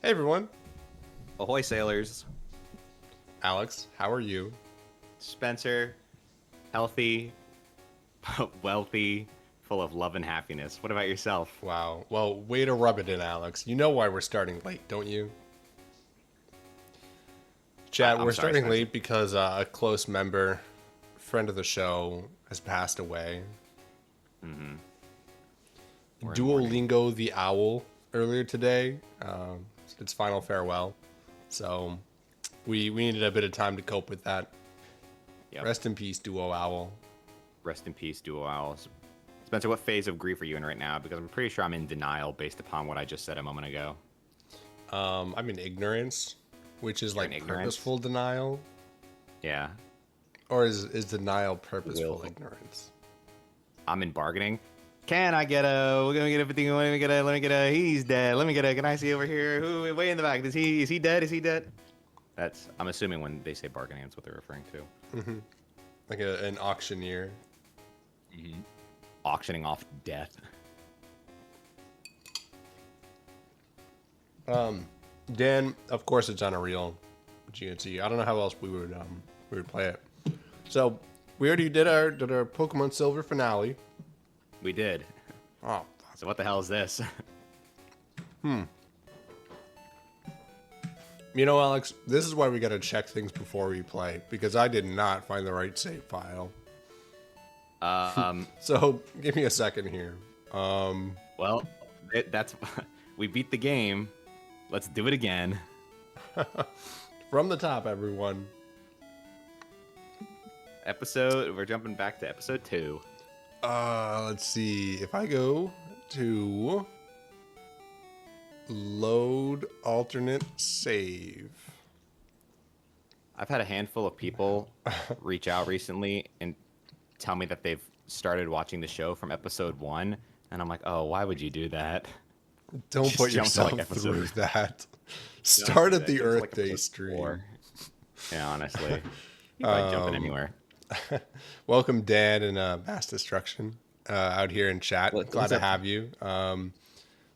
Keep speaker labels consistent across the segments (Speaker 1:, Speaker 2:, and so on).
Speaker 1: Hey everyone,
Speaker 2: Ahoy, sailors.
Speaker 1: Alex, how are you?
Speaker 2: Spencer, healthy, wealthy, full of love and happiness. What about yourself?
Speaker 1: Wow, well, way to rub it in, Alex. You know why we're starting late, don't you? Chat,
Speaker 2: I'm
Speaker 1: we're
Speaker 2: sorry,
Speaker 1: starting
Speaker 2: Spencer.
Speaker 1: late because a close member, friend of the show, has passed away.
Speaker 2: We're in mourning.
Speaker 1: Duolingo the Owl earlier today, its final farewell. So we needed a bit of time to cope with that.
Speaker 2: Yep.
Speaker 1: Rest in peace, Duo Owl.
Speaker 2: Rest in peace, Duo Owls. Spencer, what phase of grief are you in right now? Because I'm pretty sure I'm in denial based upon what I just said a moment ago.
Speaker 1: I'm in ignorance, which is
Speaker 2: You're in
Speaker 1: like
Speaker 2: ignorance?
Speaker 1: purposeful denial.
Speaker 2: Yeah.
Speaker 1: Or is denial purposeful
Speaker 2: Willful.
Speaker 1: ignorance?
Speaker 2: I'm in bargaining. Can I get we're gonna get everything, let me get he's dead. Let me get can I see over here? Who, way in the back. Is he dead? Is he dead? I'm assuming when they say bargaining, that's what they're referring to.
Speaker 1: Like an auctioneer.
Speaker 2: Auctioning off death.
Speaker 1: Dan, of course, it's on a real GNC. I don't know how else we would play it. So we already did our Pokemon Silver finale.
Speaker 2: We did.
Speaker 1: Oh,
Speaker 2: So what the hell is this?
Speaker 1: you know, Alex, this is why we got to check things before we play because I did not find the right save file. So give me a second here.
Speaker 2: Well, that's we beat the game. Let's do it again.
Speaker 1: From the top, everyone.
Speaker 2: We're jumping back to episode 2.
Speaker 1: Let's see. If I go to load alternate save.
Speaker 2: I've had a handful of people reach out recently and tell me that they've started watching the show from episode 1, and I'm like, oh, why would you do that?
Speaker 1: Don't
Speaker 2: Just
Speaker 1: put
Speaker 2: jump to, like,
Speaker 1: yourself through
Speaker 2: episode-
Speaker 1: that.
Speaker 2: Don't
Speaker 1: Start
Speaker 2: do
Speaker 1: at
Speaker 2: that.
Speaker 1: the
Speaker 2: Jump to,
Speaker 1: Earth
Speaker 2: like,
Speaker 1: Day
Speaker 2: episode
Speaker 1: stream.
Speaker 2: 4. Yeah, honestly. You like jumping anywhere.
Speaker 1: Welcome, Dan and Mass Destruction out here in chat. Glad
Speaker 2: What's
Speaker 1: to
Speaker 2: up?
Speaker 1: have you.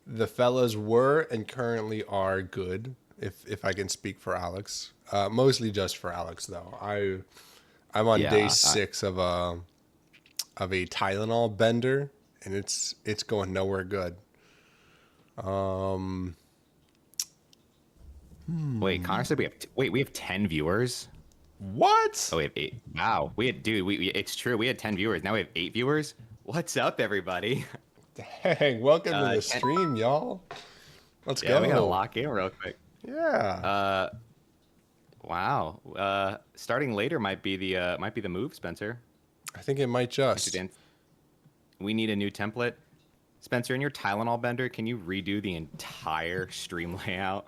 Speaker 1: The fellas were and currently are good, if I can speak for Alex. Mostly just for Alex, though. I'm on
Speaker 2: Yeah,
Speaker 1: day 6 of a Tylenol bender, and it's going nowhere good.
Speaker 2: Wait, Connor said we have 10 viewers.
Speaker 1: What?
Speaker 2: Oh, we have 8. Wow, it's true. We had 10 viewers. Now we have 8 viewers. What's up, everybody?
Speaker 1: Dang, welcome to the
Speaker 2: 10
Speaker 1: stream, y'all. Let's
Speaker 2: Yeah,
Speaker 1: go.
Speaker 2: we gotta lock in real quick.
Speaker 1: Yeah.
Speaker 2: Wow. Starting later might be the move, Spencer.
Speaker 1: I think it might just.
Speaker 2: We need a new template. Spencer, in your Tylenol bender, can you redo the entire stream layout?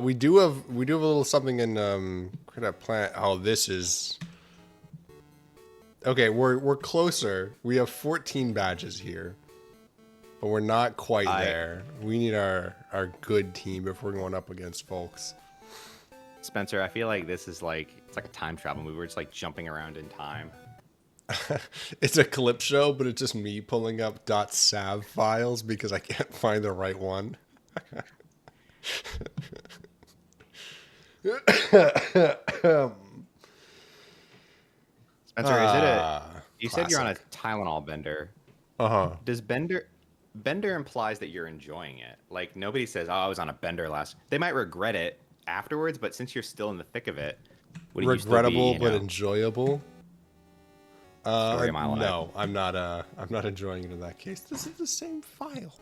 Speaker 1: We do have a little something in Credit Plant. Oh, this is okay. We're closer. We have 14 badges here, but we're not quite there. We need our good team if we're going up against folks.
Speaker 2: Spencer, I feel like this is it's like a time travel movie. We're just like jumping around in time.
Speaker 1: It's a clip show, but it's just me pulling up .sav files because I can't find the right one.
Speaker 2: Spencer, you said you're on a
Speaker 1: classic.
Speaker 2: Tylenol bender.
Speaker 1: Uh-huh.
Speaker 2: Does bender implies that you're enjoying it? Like nobody says, "Oh, I was on a bender last." They might regret it afterwards, but since you're still in the thick of it, would you still be,
Speaker 1: Regrettable but enjoyable.
Speaker 2: Story of my life.
Speaker 1: No, I'm not enjoying it in that case. This is the same file.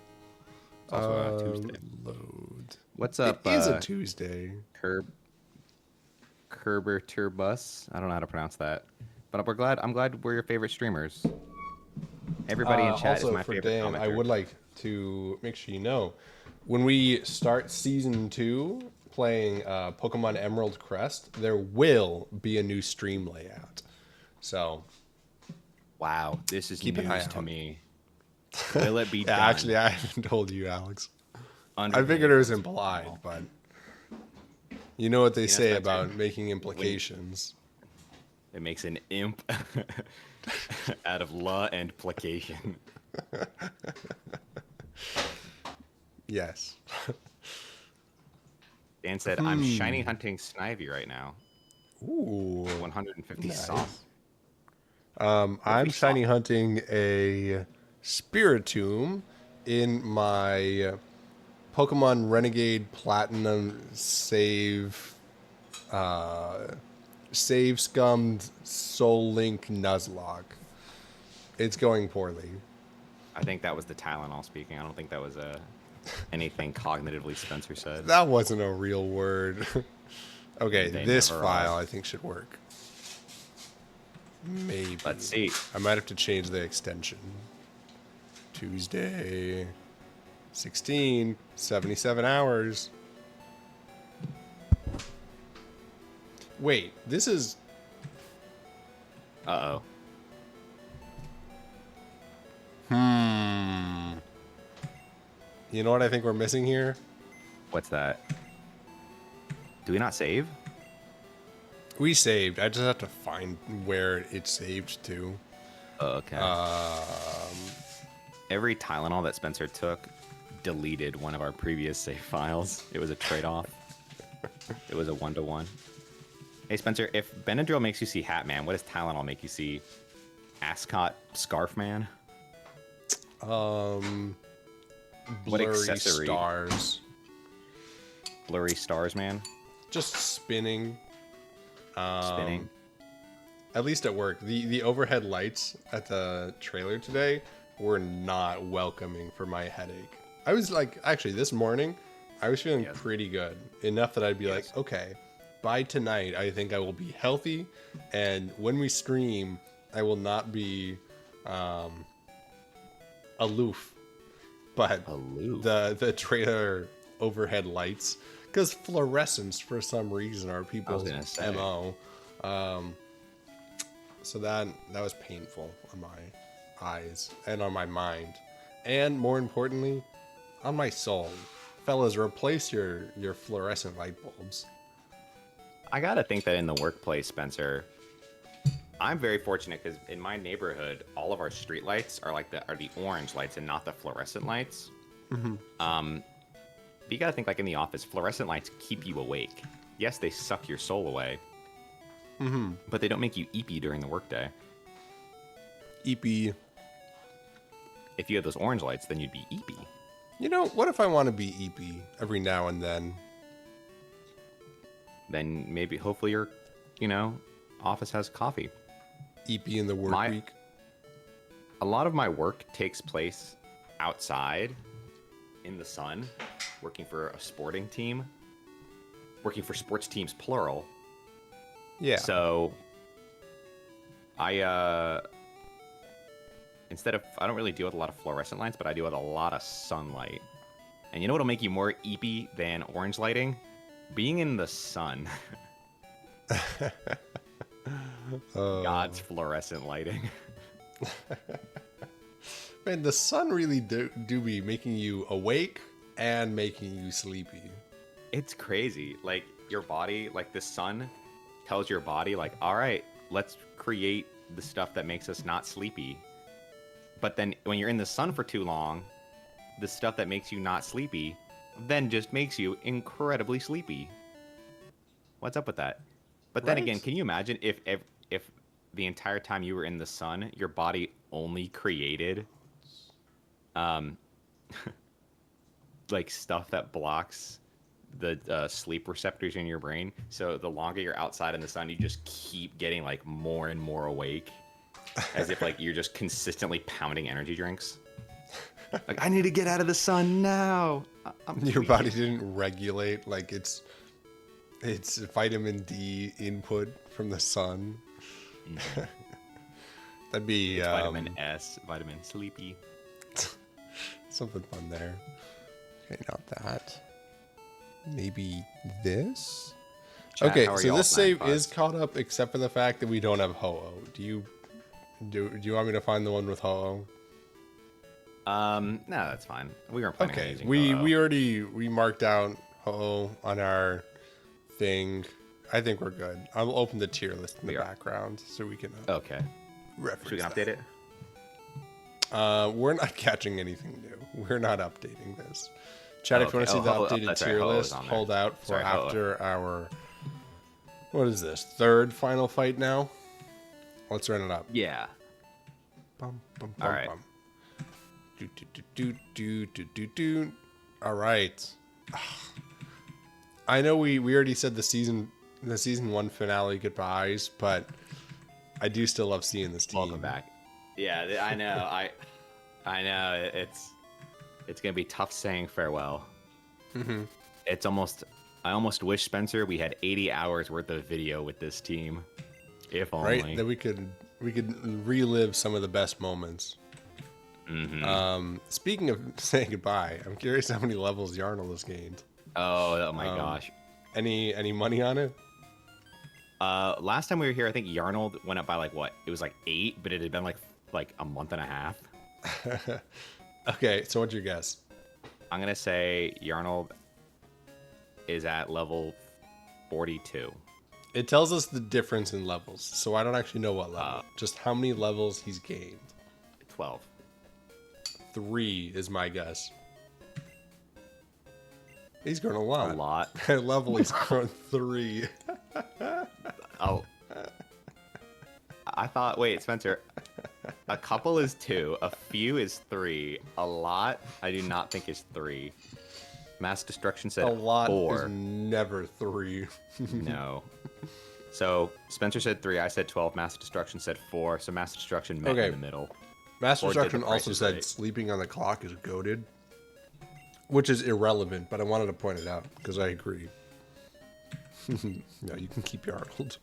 Speaker 2: It's also a Tuesday.
Speaker 1: Load.
Speaker 2: What's up?
Speaker 1: It is a Tuesday.
Speaker 2: Kerber Turbus. I don't know how to pronounce that, but I'm glad we're your favorite streamers. Everybody in chat
Speaker 1: Also
Speaker 2: is my
Speaker 1: for
Speaker 2: favorite
Speaker 1: Dan,
Speaker 2: commenter.
Speaker 1: I would like to make sure you know when we start season 2 playing Pokemon Emerald Crest, there will be a new stream layout. So
Speaker 2: Wow, this is
Speaker 1: Keep an eye
Speaker 2: news to
Speaker 1: out.
Speaker 2: me. Will it be
Speaker 1: yeah,
Speaker 2: done?
Speaker 1: actually, I haven't told you, Alex. I
Speaker 2: Under
Speaker 1: figured
Speaker 2: the-
Speaker 1: it was implied, but you know what they say
Speaker 2: Spencer,
Speaker 1: about making implications.
Speaker 2: It makes an imp out of law and placation.
Speaker 1: Yes.
Speaker 2: Dan said, I'm shiny hunting Snivy right now.
Speaker 1: Ooh,
Speaker 2: 150
Speaker 1: nice.
Speaker 2: sauce.
Speaker 1: I'm shiny hunting a Spiritomb in my Pokemon Renegade Platinum save scummed Soul Link Nuzlocke. It's going poorly.
Speaker 2: I think that was the Tylenol speaking. I don't think that was anything cognitively Spencer said.
Speaker 1: That wasn't a real word. Okay,
Speaker 2: They
Speaker 1: this
Speaker 2: never
Speaker 1: file
Speaker 2: are.
Speaker 1: I think should work. Maybe.
Speaker 2: Let's see.
Speaker 1: I might have to change the extension. Tuesday, 16, 77 hours. Wait, this is...
Speaker 2: Uh-oh.
Speaker 1: You know what I think we're missing here?
Speaker 2: What's that? Do we not save?
Speaker 1: We saved. I just have to find where it's saved to.
Speaker 2: Oh, okay. Every Tylenol that Spencer took deleted one of our previous save files. It was a trade-off. It was a 1-to-1. Hey, Spencer, if Benadryl makes you see Hat Man, what does Tylenol make you see? Ascot Scarf Man?
Speaker 1: Blurry
Speaker 2: accessory?
Speaker 1: stars.
Speaker 2: Blurry Stars Man?
Speaker 1: Just spinning.
Speaker 2: Spinning?
Speaker 1: At least at work. The overhead lights at the trailer today were not welcoming for my headache. I was like, actually, this morning, I was feeling pretty good. Enough that I'd be like, okay, by tonight, I think I will be healthy. And when we stream, I will not be aloof. But
Speaker 2: Aloof.
Speaker 1: the trailer overhead lights, because fluorescents for some reason are people's MO. So that was painful on my eyes and on my mind, and more importantly, on my soul. Fellas, replace your fluorescent light bulbs.
Speaker 2: I gotta think that in the workplace, Spencer, I'm very fortunate because in my neighborhood, all of our street lights are the orange lights and not the fluorescent lights. But you gotta think like in the office, fluorescent lights keep you awake. Yes, they suck your soul away, but they don't make you eepy during the workday.
Speaker 1: Eepy.
Speaker 2: If you had those orange lights, then you'd be eepy.
Speaker 1: You know, what if I want to be eepy every now and then?
Speaker 2: Then maybe, hopefully, your, office has coffee.
Speaker 1: Eepy in the work week.
Speaker 2: A lot of my work takes place outside in the sun, working for a sporting team, working for sports teams, plural.
Speaker 1: Yeah.
Speaker 2: So I don't really deal with a lot of fluorescent lights, but I deal with a lot of sunlight. And you know what'll make you more eepy than orange lighting? Being in the sun. God's fluorescent lighting.
Speaker 1: Man, the sun really do be making you awake and making you sleepy.
Speaker 2: It's crazy. Like, your body, like the sun tells your body, like, all right, let's create the stuff that makes us not sleepy. But then when you're in the sun for too long, the stuff that makes you not sleepy then just makes you incredibly sleepy. What's up with that? But then again, can you imagine if the entire time you were in the sun, your body only created like stuff that blocks the sleep receptors in your brain. So the longer you're outside in the sun, you just keep getting like more and more awake, as if like you're just consistently pounding energy drinks. Like, I need to get out of the sun now.
Speaker 1: Your body didn't regulate like it's vitamin D input from the sun. That'd be
Speaker 2: vitamin S, vitamin sleepy.
Speaker 1: Something fun there. Okay, not that. Maybe this?
Speaker 2: Chat,
Speaker 1: okay,
Speaker 2: how are
Speaker 1: so
Speaker 2: y'all
Speaker 1: this
Speaker 2: tonight,
Speaker 1: save is caught up except for the fact that we don't have Ho-Oh. Do you want me to find the one with Ho-Oh?
Speaker 2: No, that's fine. We weren't planning on
Speaker 1: Okay,
Speaker 2: using
Speaker 1: we
Speaker 2: Ho-Oh.
Speaker 1: we marked out Ho-Oh on our thing. I think we're good. I'll open the tier list in the background so we can
Speaker 2: Okay.
Speaker 1: reference
Speaker 2: Should we update it?
Speaker 1: We're not catching anything new. We're not updating this. Chat,
Speaker 2: Oh,
Speaker 1: if you want
Speaker 2: okay.
Speaker 1: to see the
Speaker 2: Oh,
Speaker 1: updated
Speaker 2: that's right.
Speaker 1: tier
Speaker 2: Ho is
Speaker 1: list,
Speaker 2: on there.
Speaker 1: hold out for
Speaker 2: Sorry, Ho.
Speaker 1: after our, what is this, third final fight now? Let's run it up.
Speaker 2: Yeah.
Speaker 1: Bum, bum,
Speaker 2: All
Speaker 1: bum,
Speaker 2: right.
Speaker 1: bum. Do, do, do, do, do, do, do. All right. I know we already said the season 1 finale goodbyes, but I do still love seeing this team.
Speaker 2: Welcome back. Yeah, I know. I know. It's gonna be tough saying farewell.
Speaker 1: Mm-hmm.
Speaker 2: I almost wish, Spencer, we had 80 hours worth of video with this team. If only.
Speaker 1: Right? That we could relive some of the best moments.
Speaker 2: Mm-hmm.
Speaker 1: Speaking of saying goodbye, I'm curious how many levels Yarnell has gained.
Speaker 2: Oh my gosh.
Speaker 1: Any money on it?
Speaker 2: Last time we were here, I think Yarnold went up by like what? It was like 8, but it had been like a month and a half.
Speaker 1: Okay, so what's your guess?
Speaker 2: I'm gonna say Yarnold is at level 42.
Speaker 1: It tells us the difference in levels, so I don't actually know what level. Just how many levels he's gained.
Speaker 2: 12.
Speaker 1: 3 is my guess. He's grown a lot.
Speaker 2: A lot.
Speaker 1: At level, he's grown 3.
Speaker 2: Oh. I thought, wait, Spencer, a couple is 2, a few is 3, a lot I do not think is 3. Mass destruction said
Speaker 1: A lot
Speaker 2: 4.
Speaker 1: is never 3.
Speaker 2: No. So Spencer said 3, I said 12, mass destruction said 4, so mass destruction met
Speaker 1: Okay.
Speaker 2: in the middle.
Speaker 1: Master
Speaker 2: Or did the
Speaker 1: Destruction
Speaker 2: Price
Speaker 1: also
Speaker 2: is
Speaker 1: said
Speaker 2: Right.
Speaker 1: sleeping on the clock is goated, which is irrelevant, but I wanted to point it out because I agree. No, you can keep your Arnold.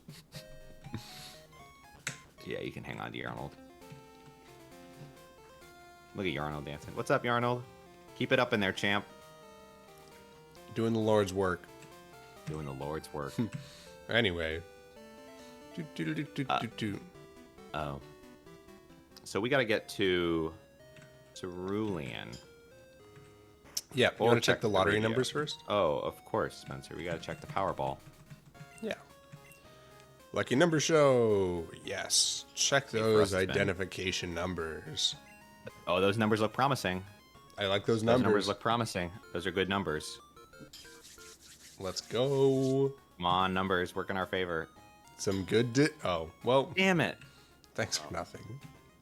Speaker 2: Yeah, you can hang on to Yarnold. Look at Yarnold dancing. What's up, Yarnold? Keep it up in there, champ.
Speaker 1: Doing the Lord's work.
Speaker 2: Doing the Lord's work.
Speaker 1: Anyway. Do.
Speaker 2: Oh. So we got to get to Cerulean.
Speaker 1: Yeah, you
Speaker 2: Or
Speaker 1: want to check the
Speaker 2: the
Speaker 1: lottery
Speaker 2: radio.
Speaker 1: numbers first?
Speaker 2: Oh, of course, Spencer. We got to check the Powerball.
Speaker 1: Yeah. Lucky number show. Yes. Check
Speaker 2: for us
Speaker 1: those
Speaker 2: to spend.
Speaker 1: identification numbers.
Speaker 2: Oh, those numbers look promising.
Speaker 1: I like those
Speaker 2: Those
Speaker 1: numbers.
Speaker 2: numbers look promising. Those are good numbers.
Speaker 1: Let's go.
Speaker 2: Come on, numbers. Work in our favor.
Speaker 1: Some good oh, well,
Speaker 2: Damn it.
Speaker 1: thanks for nothing.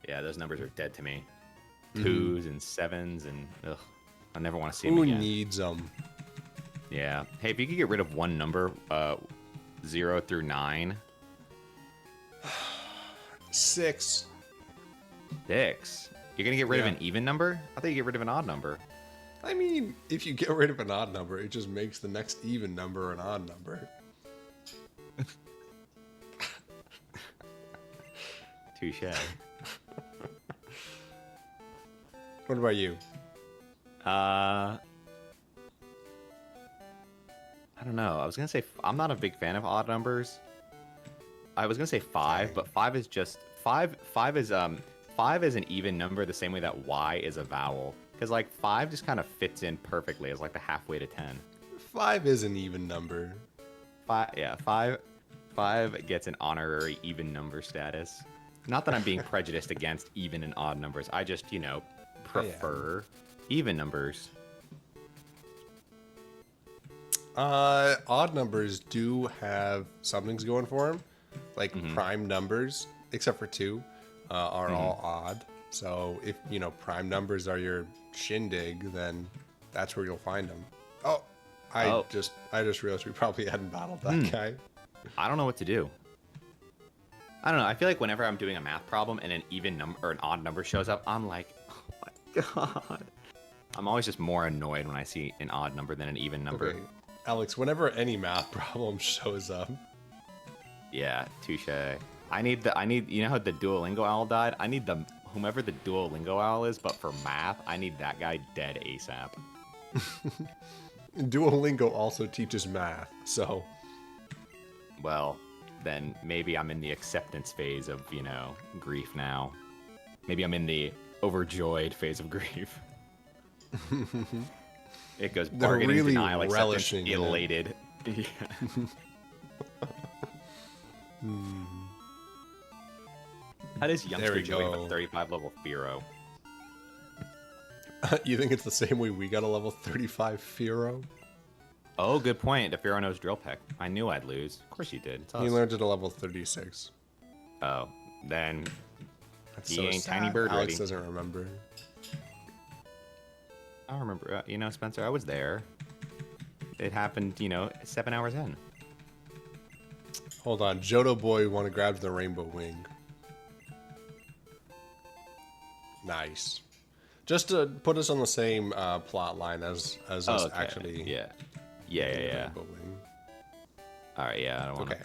Speaker 2: Yeah, those numbers are dead to me. 2s and 7s and ugh. I never want to see them
Speaker 1: Who
Speaker 2: again.
Speaker 1: needs them?
Speaker 2: Yeah. Hey, if you could get rid of one number, 0 through 9.
Speaker 1: 6.
Speaker 2: 6. You're gonna get rid of
Speaker 1: Yeah.
Speaker 2: an even number? I thought you get rid of an odd number.
Speaker 1: I mean, if you get rid of an odd number, it just makes the next even number an odd number.
Speaker 2: Touche.
Speaker 1: What about you?
Speaker 2: I don't know. I was gonna say I'm not a big fan of odd numbers. I was gonna say 5,
Speaker 1: Dang.
Speaker 2: but 5 is just 5. 5 is an even number, the same way that Y is a vowel. Because like 5 just kind of fits in perfectly as like the halfway to 10.
Speaker 1: 5 is an even number.
Speaker 2: 5 gets an honorary even number status. Not that I'm being prejudiced against even and odd numbers. I just, prefer even numbers.
Speaker 1: Odd numbers do have something's going for them. Like prime numbers, except for 2, are all odd. So if, prime numbers are your shindig, then that's where you'll find them. Oh, I just realized we probably hadn't battled that guy.
Speaker 2: I don't know what to do. I don't know. I feel like whenever I'm doing a math problem and an even number or an odd number shows up, I'm like, oh my god. I'm always just more annoyed when I see an odd number than an even number.
Speaker 1: Okay, Alex, whenever any math problem shows up,
Speaker 2: Yeah, touche. I need you know how the Duolingo owl died? I need whomever the Duolingo owl is, but for math, I need that guy dead ASAP.
Speaker 1: Duolingo also teaches math, so
Speaker 2: Well, then maybe I'm in the acceptance phase of, grief now. Maybe I'm in the overjoyed phase of grief. It goes
Speaker 1: They're
Speaker 2: bargaining,
Speaker 1: really
Speaker 2: denial, acceptance,
Speaker 1: relishing in it.
Speaker 2: elated. Yeah. How does
Speaker 1: There
Speaker 2: youngster
Speaker 1: we
Speaker 2: Joey have
Speaker 1: go.
Speaker 2: a 35 level Firo?
Speaker 1: You think it's the same way we got a level 35 Firo?
Speaker 2: Oh, good point. The Pharaoh knows drill peck. I knew I'd lose. Of course you did. It's
Speaker 1: He
Speaker 2: us.
Speaker 1: learned it at level 36.
Speaker 2: Oh, then
Speaker 1: That's
Speaker 2: he
Speaker 1: so
Speaker 2: ain't
Speaker 1: sad.
Speaker 2: tiny bird
Speaker 1: Alex
Speaker 2: ready.
Speaker 1: doesn't remember.
Speaker 2: I remember. You know, Spencer, I was there. It happened, 7 hours in.
Speaker 1: Hold on. Jodo boy want to grab the rainbow wing. Nice. Just to put us on the same plot line as us
Speaker 2: Oh, okay.
Speaker 1: actually.
Speaker 2: Yeah.
Speaker 1: getting the
Speaker 2: Yeah.
Speaker 1: rainbow wing.
Speaker 2: All right. Yeah. I don't want to.
Speaker 1: Okay.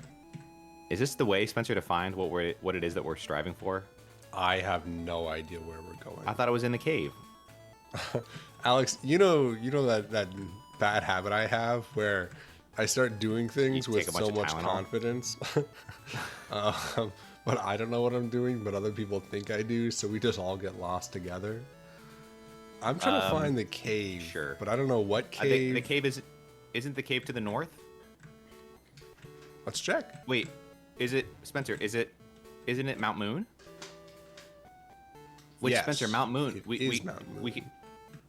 Speaker 2: Is this the way, Spencer, to find what it is that we're striving for?
Speaker 1: I have no idea where we're going.
Speaker 2: I thought it was in the cave.
Speaker 1: Alex, you know that bad habit I have where I start doing things
Speaker 2: You
Speaker 1: with
Speaker 2: take a bunch
Speaker 1: so
Speaker 2: of
Speaker 1: much
Speaker 2: Tylenol?
Speaker 1: confidence, but I don't know what I'm doing, but other people think I do, so we just all get lost together. I'm trying to find the cave,
Speaker 2: sure.
Speaker 1: but I don't know what
Speaker 2: I think
Speaker 1: cave.
Speaker 2: the cave isn't the cave to the north?
Speaker 1: Let's check.
Speaker 2: Wait, is it Spencer? Isn't it Mount Moon? Which
Speaker 1: Yes,
Speaker 2: Spencer, Mount Moon.
Speaker 1: it
Speaker 2: We
Speaker 1: is Mount Moon.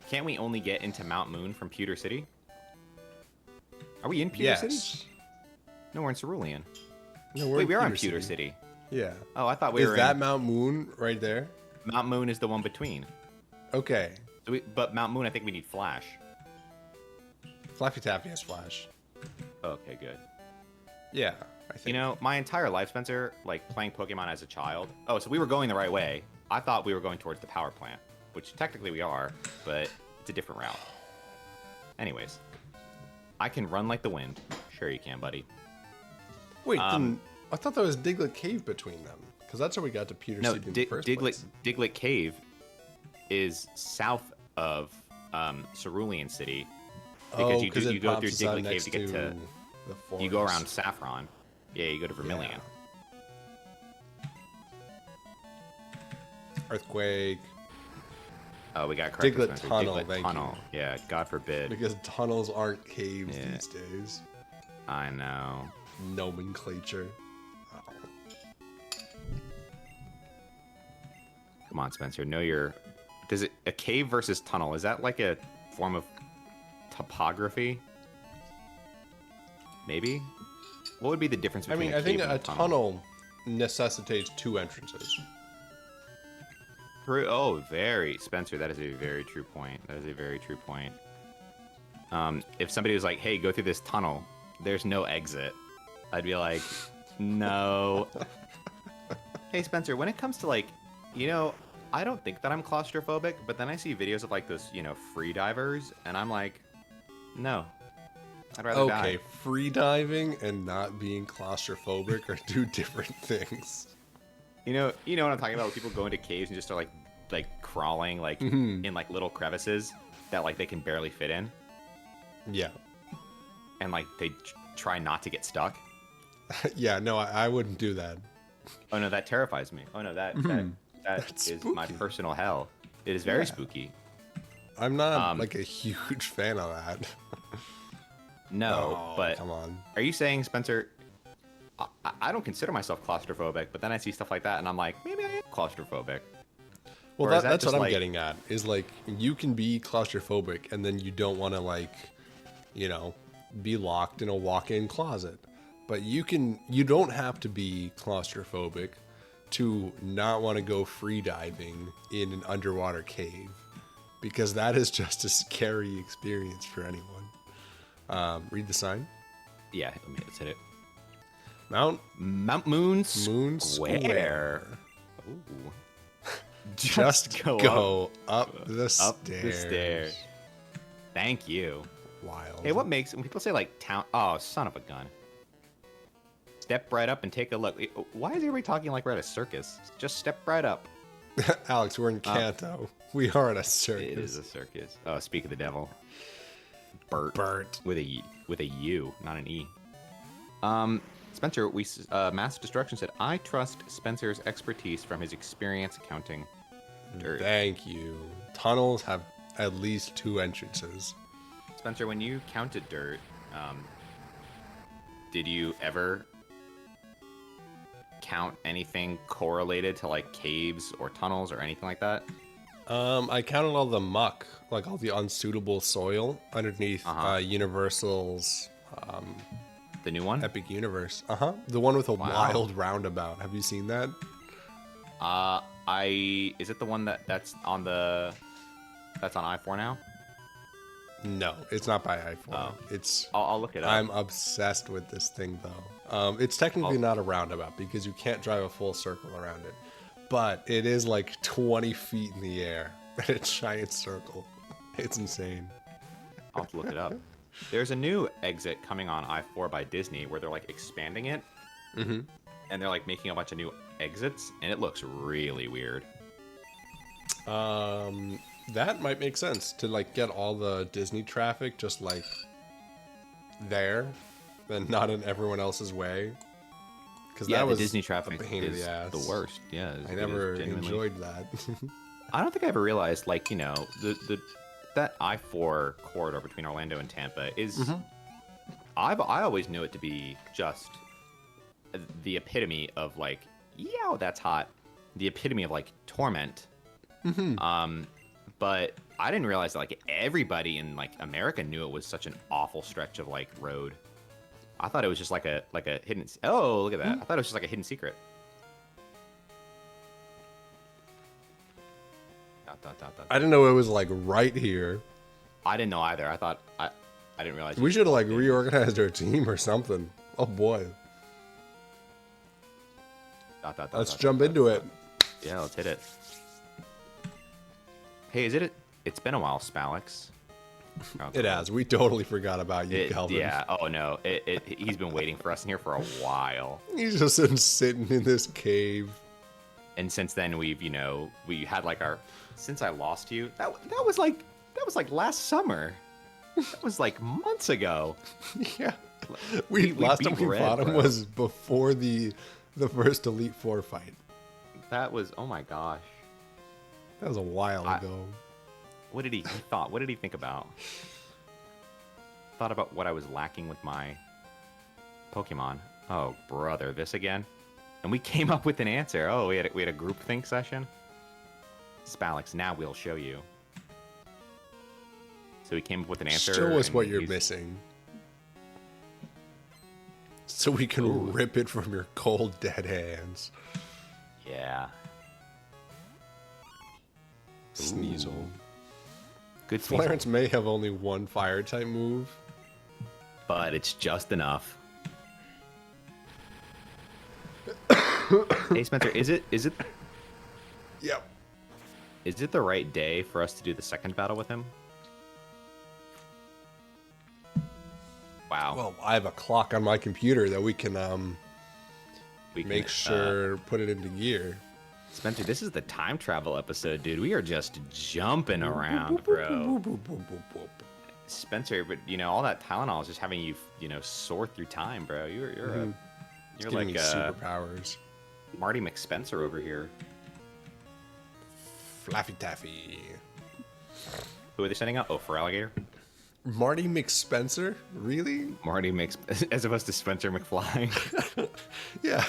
Speaker 2: Can't we only get into Mount Moon from Pewter City? Are we in Pewter City?
Speaker 1: Yes.
Speaker 2: No, we're in Cerulean.
Speaker 1: No,
Speaker 2: Wait, we are in Pewter City.
Speaker 1: Yeah.
Speaker 2: Oh, I thought we
Speaker 1: Is
Speaker 2: were
Speaker 1: that
Speaker 2: in
Speaker 1: Mount Moon right there?
Speaker 2: Mount Moon is the one between.
Speaker 1: Okay.
Speaker 2: So but Mount Moon, I think we need Flash.
Speaker 1: Flappy Taffy has Flash.
Speaker 2: Okay, good.
Speaker 1: Yeah, I think.
Speaker 2: You know, my entire life, Spencer, like playing Pokemon as a child. Oh, so we were going the right way. I thought we were going towards the power plant, which technically we are, but it's a different route. Anyways, I can run like the wind. Sure you can, buddy.
Speaker 1: Wait, then I thought there was Diglett Cave between them, because that's how we got to Pewter
Speaker 2: No,
Speaker 1: City in the first place.
Speaker 2: Diglett Cave is south of Cerulean City because you
Speaker 1: it
Speaker 2: go through
Speaker 1: pops us out
Speaker 2: Diglett Cave
Speaker 1: next
Speaker 2: to get to
Speaker 1: the forest.
Speaker 2: you go around Saffron. Yeah, you go to Vermilion.
Speaker 1: Yeah. Earthquake,
Speaker 2: Oh, we got corrected,
Speaker 1: Diglett
Speaker 2: Spencer.
Speaker 1: Tunnel,
Speaker 2: Diglett
Speaker 1: thank
Speaker 2: Tunnel. Yeah, God forbid.
Speaker 1: because tunnels aren't caves
Speaker 2: Yeah.
Speaker 1: these days.
Speaker 2: I know.
Speaker 1: Nomenclature. Oh.
Speaker 2: Come on, Spencer. Know your. Does it a cave versus tunnel? Is that like a form of topography? Maybe. What would be the difference
Speaker 1: I
Speaker 2: between
Speaker 1: mean, I think
Speaker 2: cave
Speaker 1: a
Speaker 2: and
Speaker 1: tunnel necessitates two entrances.
Speaker 2: Oh, very Spencer. That is a very true point. That is a very true point. If somebody was like, "Hey, go through this tunnel," there's no exit. I'd be like, "No." Hey, Spencer. When it comes to like, I don't think that I'm claustrophobic, but then I see videos of like those, free divers, and I'm like, no. I'd rather die.
Speaker 1: Okay, free diving and not being claustrophobic are two different things.
Speaker 2: You know what I'm talking about? People go into caves and just start like crawling like in like little crevices that like they can barely fit in,
Speaker 1: Yeah.
Speaker 2: and like they try not to get stuck.
Speaker 1: Yeah, no, I wouldn't do that.
Speaker 2: Oh no, that terrifies me. Oh no, that
Speaker 1: That's
Speaker 2: is my
Speaker 1: spooky.
Speaker 2: personal hell. It is very
Speaker 1: Yeah.
Speaker 2: spooky.
Speaker 1: I'm not like a huge fan of that.
Speaker 2: No,
Speaker 1: Oh,
Speaker 2: but
Speaker 1: come on.
Speaker 2: are you saying, Spencer? I don't consider myself claustrophobic, but then I see stuff like that, and I'm like, maybe I am claustrophobic.
Speaker 1: Well,
Speaker 2: Or is that
Speaker 1: that's
Speaker 2: just
Speaker 1: what I'm
Speaker 2: like-
Speaker 1: getting at. Is like you can be claustrophobic and then you don't want to like, be locked in a walk-in closet. But you don't have to be claustrophobic to not want to go free diving in an underwater cave, because that is just a scary experience for anyone. Read the sign.
Speaker 2: Yeah, let's hit it.
Speaker 1: Mount
Speaker 2: Moon
Speaker 1: Moon
Speaker 2: Square.
Speaker 1: Square.
Speaker 2: Ooh.
Speaker 1: Just go up the
Speaker 2: up
Speaker 1: stairs.
Speaker 2: the stairs. Thank you.
Speaker 1: Wild.
Speaker 2: Hey, what makes when people say like town? Oh, son of a gun. Step right up and take a look. Why is everybody talking like we're at a circus? Just step right up.
Speaker 1: Alex, we're in Kanto. We are at a circus.
Speaker 2: It is a circus. Oh, speak of the devil.
Speaker 1: Bert.
Speaker 2: with a U, not an E. Spencer, Mass Destruction said, I trust Spencer's expertise from his experience counting dirt.
Speaker 1: Thank you. Tunnels have at least two entrances.
Speaker 2: Spencer, when you counted dirt, did you ever count anything correlated to like caves or tunnels or anything like that?
Speaker 1: I counted all the muck, like all the unsuitable soil underneath Universal's
Speaker 2: The new one?
Speaker 1: Epic Universe. The one with a
Speaker 2: Wow.
Speaker 1: wild roundabout. Have you seen that?
Speaker 2: Is it the one that's on I-4 now?
Speaker 1: No, it's not by I-4.
Speaker 2: Oh.
Speaker 1: It's.
Speaker 2: I'll look it up.
Speaker 1: I'm obsessed with this thing though. It's technically not a roundabout because you can't drive a full circle around it, but it is like 20 feet in the air in a giant circle. It's insane.
Speaker 2: I'll have to look it up. There's a new exit coming on I-4 by Disney where they're like expanding it, and they're like making a bunch of new exits, and it looks really weird.
Speaker 1: That might make sense to like get all the Disney traffic just like there, and not in everyone else's way. Because
Speaker 2: Yeah,
Speaker 1: that
Speaker 2: the
Speaker 1: was
Speaker 2: Disney traffic
Speaker 1: a pain in
Speaker 2: is
Speaker 1: the ass.
Speaker 2: the worst. Yeah,
Speaker 1: I never enjoyed that.
Speaker 2: I don't think I ever realized, like, that I-4 corridor between Orlando and Tampa is. I always knew it to be just the epitome of like, yeah, that's hot. The epitome of like torment. But I didn't realize that like everybody in like America knew it was such an awful stretch of like road. I thought it was just like a hidden. Oh, look at that! I thought it was just like a hidden secret.
Speaker 1: I didn't know it was like right here.
Speaker 2: I didn't know either. I didn't realize.
Speaker 1: We should have like reorganized our team or something. Oh boy. Let's jump into it.
Speaker 2: Yeah, let's hit it. Hey, it's been a while, Spalex.
Speaker 1: It has. We totally forgot about you, Calvin.
Speaker 2: Yeah. Oh no. He's been waiting for us in here for a while.
Speaker 1: He's just been sitting in this cave.
Speaker 2: And since then, we had like since I lost you. That was like last summer. That was like months ago.
Speaker 1: Yeah. Last time we fought him was before the first Elite Four fight.
Speaker 2: That was, oh my gosh.
Speaker 1: That was a while ago.
Speaker 2: What did he think about? Thought about what I was lacking with my Pokemon. Oh, brother, this again? And we came up with an answer. Oh, we had a group think session. Spalex, now we'll show you. So we came up with an answer.
Speaker 1: Show us what you're missing. So we can rip it from your cold, dead hands.
Speaker 2: Yeah.
Speaker 1: Sneasel.
Speaker 2: Good
Speaker 1: Clarence may have only one fire type move,
Speaker 2: but it's just enough. Hey Spencer, is it
Speaker 1: Yep.
Speaker 2: Is it the right day for us to do the second battle with him? Wow.
Speaker 1: Well, I have a clock on my computer that we can make sure put it into gear.
Speaker 2: Spencer, this is the time travel episode, dude. We are just jumping around, bro. Spencer, but all that Tylenol is just having you, soar through time, bro. You're like
Speaker 1: superpowers.
Speaker 2: Marty McSpencer over here.
Speaker 1: Flaffy Taffy.
Speaker 2: Who are they sending out? Oh, for Alligator?
Speaker 1: Marty McSpencer? Really?
Speaker 2: Marty as opposed to Spencer McFly.
Speaker 1: Yeah.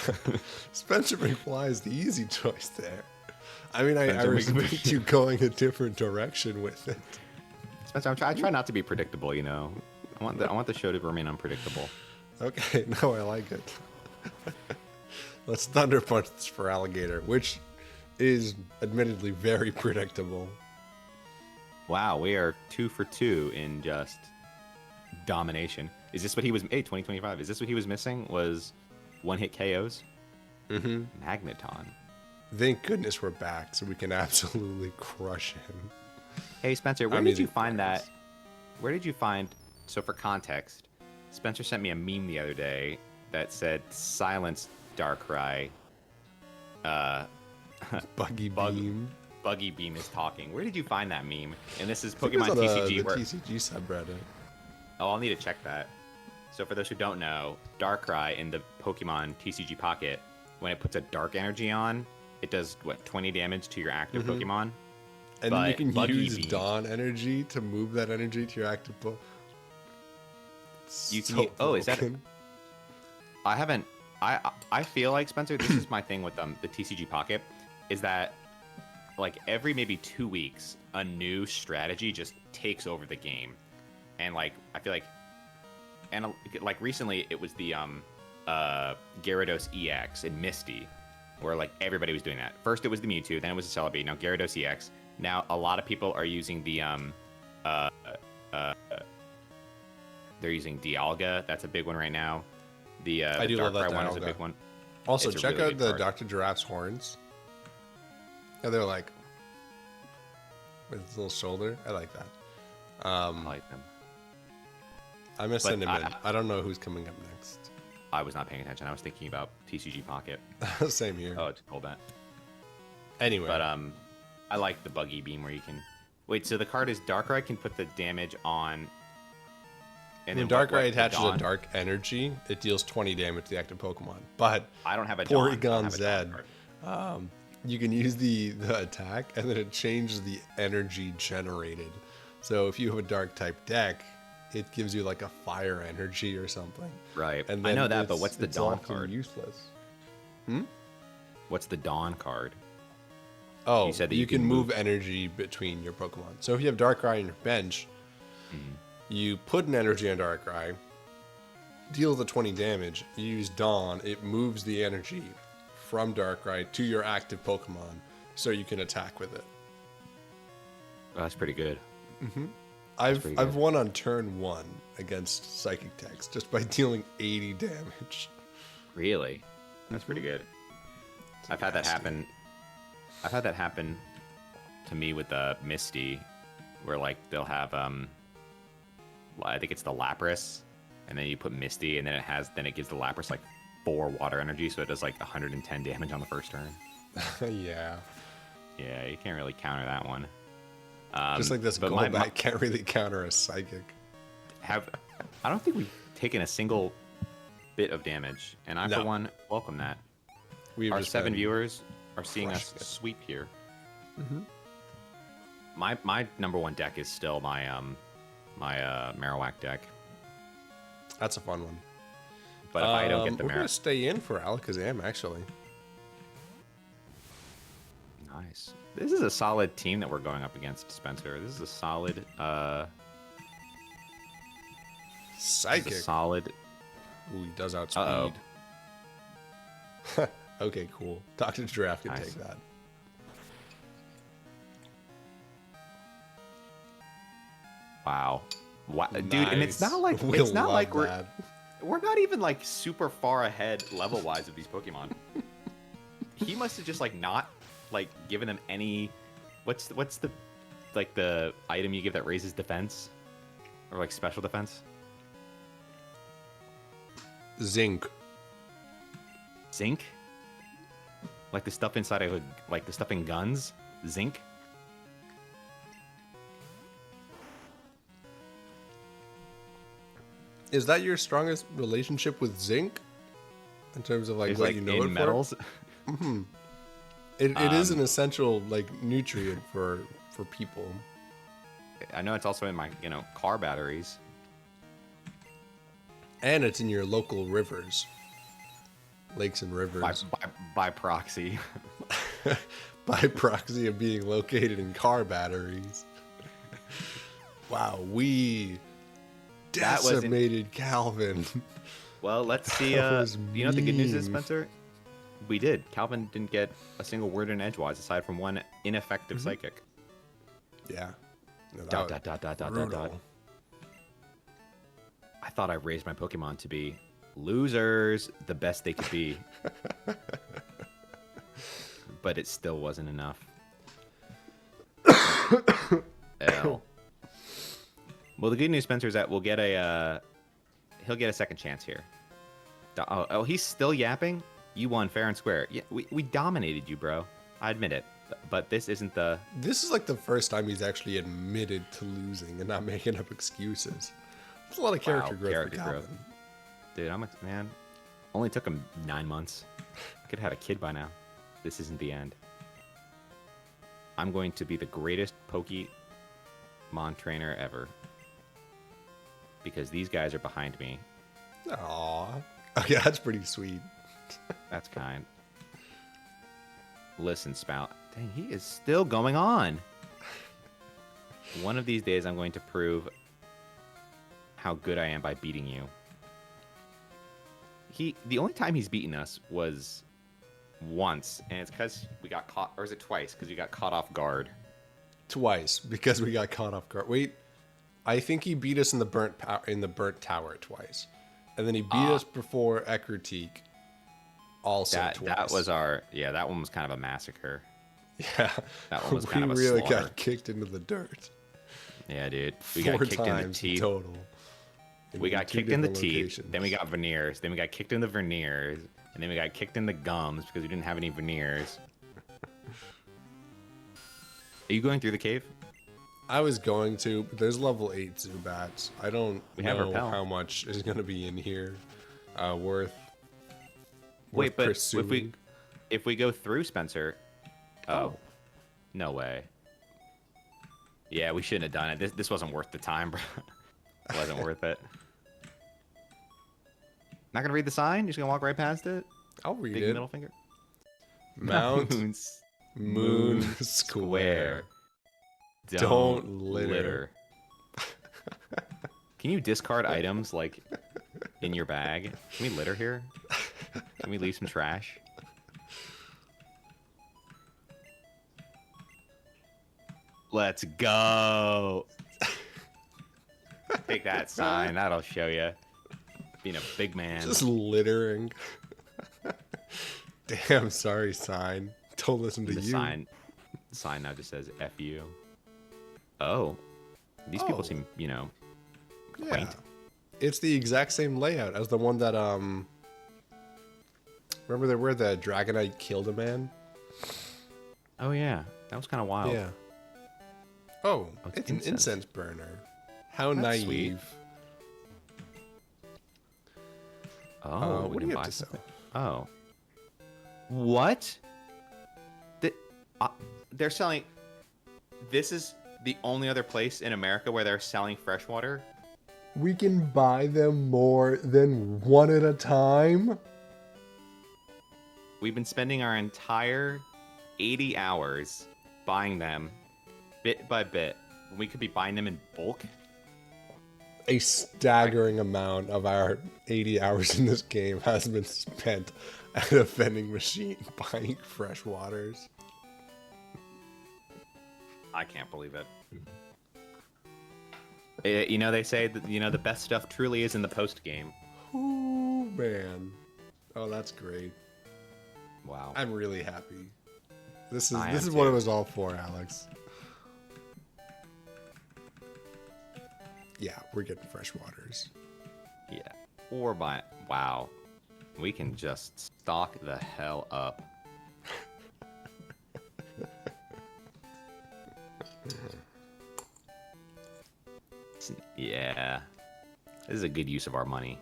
Speaker 1: Spencer McFly is the easy choice there. I mean, I respect you going a different direction with it.
Speaker 2: Spencer, I try not to be predictable, I want the show to remain unpredictable.
Speaker 1: Okay, no, I like it. Let's Thunder Punch this for Alligator, which is admittedly very predictable.
Speaker 2: Wow, we are 2 for 2 in just domination. Is this what he was? Hey, 2025. Is this what he was missing? Was one-hit KOs?
Speaker 1: Mm-hmm.
Speaker 2: Magneton.
Speaker 1: Thank goodness we're back, so we can absolutely crush him.
Speaker 2: Hey, Spencer, where did you find that? Where did you find? So for context, Spencer sent me a meme the other day that said, "Silence, Darkrai."
Speaker 1: Buggy Beam.
Speaker 2: Buggy Beam is talking. Where did you find that meme? And this is
Speaker 1: I think it was
Speaker 2: Pokemon
Speaker 1: on
Speaker 2: TCG.
Speaker 1: The TCG subreddit.
Speaker 2: Oh, I'll need to check that. So for those who don't know, Darkrai in the Pokemon TCG Pocket, when it puts a dark energy on, it does, 20 damage to your active Pokemon?
Speaker 1: And then you can use Dawn energy to move that energy to your active Pokemon.
Speaker 2: Is that... I feel like, Spencer, this is my thing with the TCG Pocket, is that like every maybe 2 weeks, a new strategy just takes over the game, and like I feel like, and like recently it was the Gyarados EX and Misty, where like everybody was doing that. First it was the Mewtwo, then it was the Celebi, now Gyarados EX. Now a lot of people are using the they're using Dialga. That's a big one right now. The Darkrai one is a big one.
Speaker 1: Also, check out the Dr. Giraffe's horns. Yeah, they're like with his little shoulder. I like that.
Speaker 2: I like them.
Speaker 1: I'm gonna send him in. I don't know who's coming up next.
Speaker 2: I was not paying attention. I was thinking about TCG Pocket.
Speaker 1: Same here.
Speaker 2: Oh, it's called that.
Speaker 1: Anyway,
Speaker 2: but I like the Buggy Beam where you can wait. So the card is Darkrai can put the damage on.
Speaker 1: And when Darkrai attaches a dark energy, it deals 20 damage to the active Pokemon. But
Speaker 2: I don't have a
Speaker 1: Porygon Z. You can use the attack, and then it changes the energy generated. So if you have a dark type deck, it gives you like a fire energy or something.
Speaker 2: Right.
Speaker 1: And
Speaker 2: I know that, but what's the Dawn card?
Speaker 1: Useless.
Speaker 2: What's the Dawn card?
Speaker 1: Oh, you said that you can move energy between your Pokemon. So if you have Darkrai on your bench, you put an energy on Darkrai, deal the 20 damage, you use Dawn, it moves the energy from Darkrai to your active Pokemon, so you can attack with it.
Speaker 2: Oh, that's pretty good.
Speaker 1: I've won on turn 1 against Psychic Techs just by dealing 80 damage.
Speaker 2: Really? That's pretty good. I've had that happen. I've had that happen to me with the Misty, where like they'll have I think it's the Lapras, and then you put Misty, and then it gives the Lapras like 4 water energy, so it does like 110 damage on the first turn.
Speaker 1: Yeah,
Speaker 2: you can't really counter that one.
Speaker 1: Just like this Golbat can't really counter a Psychic.
Speaker 2: I don't think we've taken a single bit of damage, and I for one welcome that. Our 7 viewers are seeing us sweep here. My number 1 deck is still my Marowak deck.
Speaker 1: That's a fun one.
Speaker 2: But if I don't get the
Speaker 1: we're gonna stay in for Alakazam, actually.
Speaker 2: Nice. This is a solid team that we're going up against, Spencer. This is a solid
Speaker 1: Psychic.
Speaker 2: Solid.
Speaker 1: Ooh, he does outspeed. Okay, cool. Dr. Giraffe can take that.
Speaker 2: Wow.
Speaker 1: Nice.
Speaker 2: Dude, and it's not like we're not even like super far ahead level wise of these Pokemon. He must have just like not like given them any what's the like the item you give that raises defense or like special defense?
Speaker 1: Zinc.
Speaker 2: Zinc? Like the stuff inside of like the stuff in guns? Zinc?
Speaker 1: Is that your strongest relationship with zinc? In terms of like what you know it
Speaker 2: metals?
Speaker 1: For? It is an essential like nutrient for people.
Speaker 2: I know it's also in my car batteries.
Speaker 1: And it's in your local rivers. Lakes and rivers.
Speaker 2: By proxy.
Speaker 1: By proxy of being located in car batteries. Wow, we decimated Calvin.
Speaker 2: Well, let's see. You know what the good news is, Spencer? We did. Calvin didn't get a single word in edgewise aside from one ineffective psychic.
Speaker 1: Yeah. No,
Speaker 2: dot. I thought I raised my Pokemon to be losers, the best they could be. But it still wasn't enough. L. Well, the good news, Spencer, is that he'll get a second chance here. Oh, he's still yapping? You won fair and square. Yeah, we dominated you, bro. I admit it. But this isn't the...
Speaker 1: This is like the first time he's actually admitted to losing and not making up excuses. That's a lot of character growth for Calvin.
Speaker 2: Dude, man. Only took him 9 months. Could have had a kid by now. This isn't the end. I'm going to be the greatest Pokemon trainer ever. Because these guys are behind me.
Speaker 1: Aww. Okay, that's pretty sweet.
Speaker 2: That's kind. Listen, Spout. Dang, he is still going on. One of these days, I'm going to prove how good I am by beating you. The only time he's beaten us was once, and it's because we got caught, or is it twice? Because we got caught off guard.
Speaker 1: Twice, because we got caught off guard. Wait, I think he beat us in the burnt tower twice, and then he beat us before Ekrutik. Also, twice.
Speaker 2: That one was kind of a massacre.
Speaker 1: Yeah,
Speaker 2: that one was kind of a
Speaker 1: really
Speaker 2: slaughter.
Speaker 1: got kicked into the dirt.
Speaker 2: Yeah, dude, we
Speaker 1: 4
Speaker 2: got kicked in the
Speaker 1: times
Speaker 2: teeth.
Speaker 1: total.
Speaker 2: We got kicked in the teeth.
Speaker 1: Locations.
Speaker 2: Then we got veneers. Then we got kicked in the veneers, and then we got kicked in the gums because we didn't have any veneers. Are you going through the cave?
Speaker 1: I was going to, but there's level 8 Zubats. I don't know
Speaker 2: repel.
Speaker 1: how much is going to be in here worth
Speaker 2: Wait, but
Speaker 1: pursuing.
Speaker 2: if we go through Spencer, no way. Yeah, we shouldn't have done it. This wasn't worth the time, bro. It wasn't worth it. Not gonna read the sign. You're just gonna walk right past it.
Speaker 1: I'll read
Speaker 2: Big
Speaker 1: it.
Speaker 2: middle finger.
Speaker 1: Mount Moon Square. Don't litter.
Speaker 2: Can you discard items like in your bag? Can we litter here? Can we leave some trash? Let's go. Take that sign. That'll show you. Being a big man.
Speaker 1: Just littering. Damn, sorry, sign. Don't listen to
Speaker 2: the
Speaker 1: you.
Speaker 2: Sign now just says F you. Oh. These people seem, quaint.
Speaker 1: Yeah. It's the exact same layout as the one that, remember where the Dragonite killed a man?
Speaker 2: Oh, yeah. That was kind of wild.
Speaker 1: Yeah. Oh, it's an incense burner. How
Speaker 2: That's
Speaker 1: naive.
Speaker 2: sweet. Oh,
Speaker 1: what do you have to sell?
Speaker 2: Oh. What? They're selling... This is the only other place in America where they're selling freshwater?
Speaker 1: We can buy them more than one at a time?
Speaker 2: We've been spending our entire 80 hours buying them bit by bit. We could be buying them in bulk.
Speaker 1: A staggering amount of our 80 hours in this game has been spent at a vending machine buying fresh waters.
Speaker 2: I can't believe it. They say that, the best stuff truly is in the post game.
Speaker 1: Oh, man. Oh, that's great.
Speaker 2: Wow.
Speaker 1: I'm really happy. This is
Speaker 2: too.
Speaker 1: what it was all for, Alex. Yeah, we're getting fresh waters.
Speaker 2: Yeah. Or by... Wow. We can just stock the hell up. Yeah. This is a good use of our money.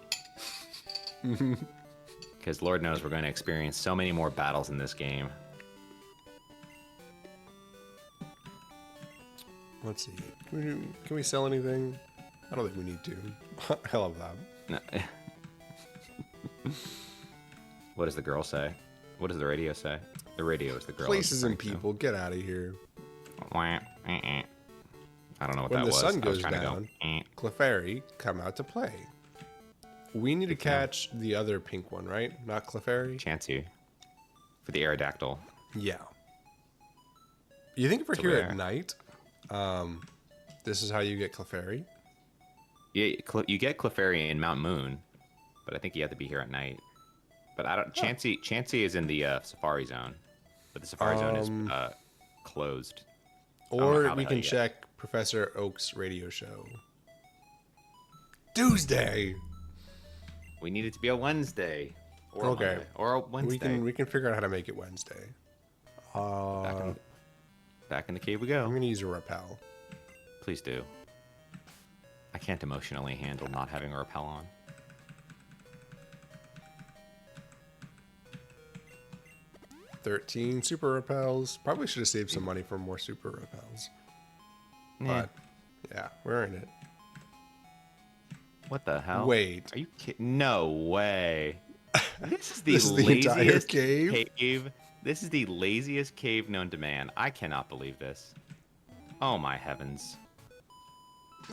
Speaker 2: Because Lord knows we're going to experience so many more battles in this game.
Speaker 1: Let's see. Can we sell anything? I don't think we need to. I love that.
Speaker 2: No. What does the girl say? What does the radio say? The radio is the girl.
Speaker 1: Places and people, get out of here.
Speaker 2: I don't know what
Speaker 1: When
Speaker 2: that
Speaker 1: the
Speaker 2: was.
Speaker 1: sun
Speaker 2: I was
Speaker 1: goes
Speaker 2: trying to
Speaker 1: down,
Speaker 2: go,
Speaker 1: Clefairy, come out to play. We need to catch the other pink one, right? Not Clefairy?
Speaker 2: Chansey. For the Aerodactyl.
Speaker 1: Yeah. You think if we're
Speaker 2: It's
Speaker 1: here
Speaker 2: rare.
Speaker 1: at night, this is how you get Clefairy?
Speaker 2: Yeah, you get Clefairy in Mount Moon, but I think you have to be here at night. But I don't. Chansey is in the Safari Zone, but the Safari Zone is closed.
Speaker 1: Or we can check Professor Oak's radio show. Tuesday.
Speaker 2: We need it to be a Wednesday. Or
Speaker 1: Okay.
Speaker 2: A Monday, or a Wednesday.
Speaker 1: We can figure out how to make it Wednesday.
Speaker 2: Back in the cave we
Speaker 1: I'm
Speaker 2: go.
Speaker 1: gonna use a repel.
Speaker 2: Please do. I can't emotionally handle not having a repel on.
Speaker 1: $13 super repels. Probably should have saved some money for more super repels.
Speaker 2: Yeah.
Speaker 1: But yeah, we're in it.
Speaker 2: What the hell?
Speaker 1: Wait.
Speaker 2: Are you kidding? No way. This is the
Speaker 1: This is the entire
Speaker 2: laziest
Speaker 1: cave?
Speaker 2: cave This is the laziest cave known to man. I cannot believe this. Oh my heavens.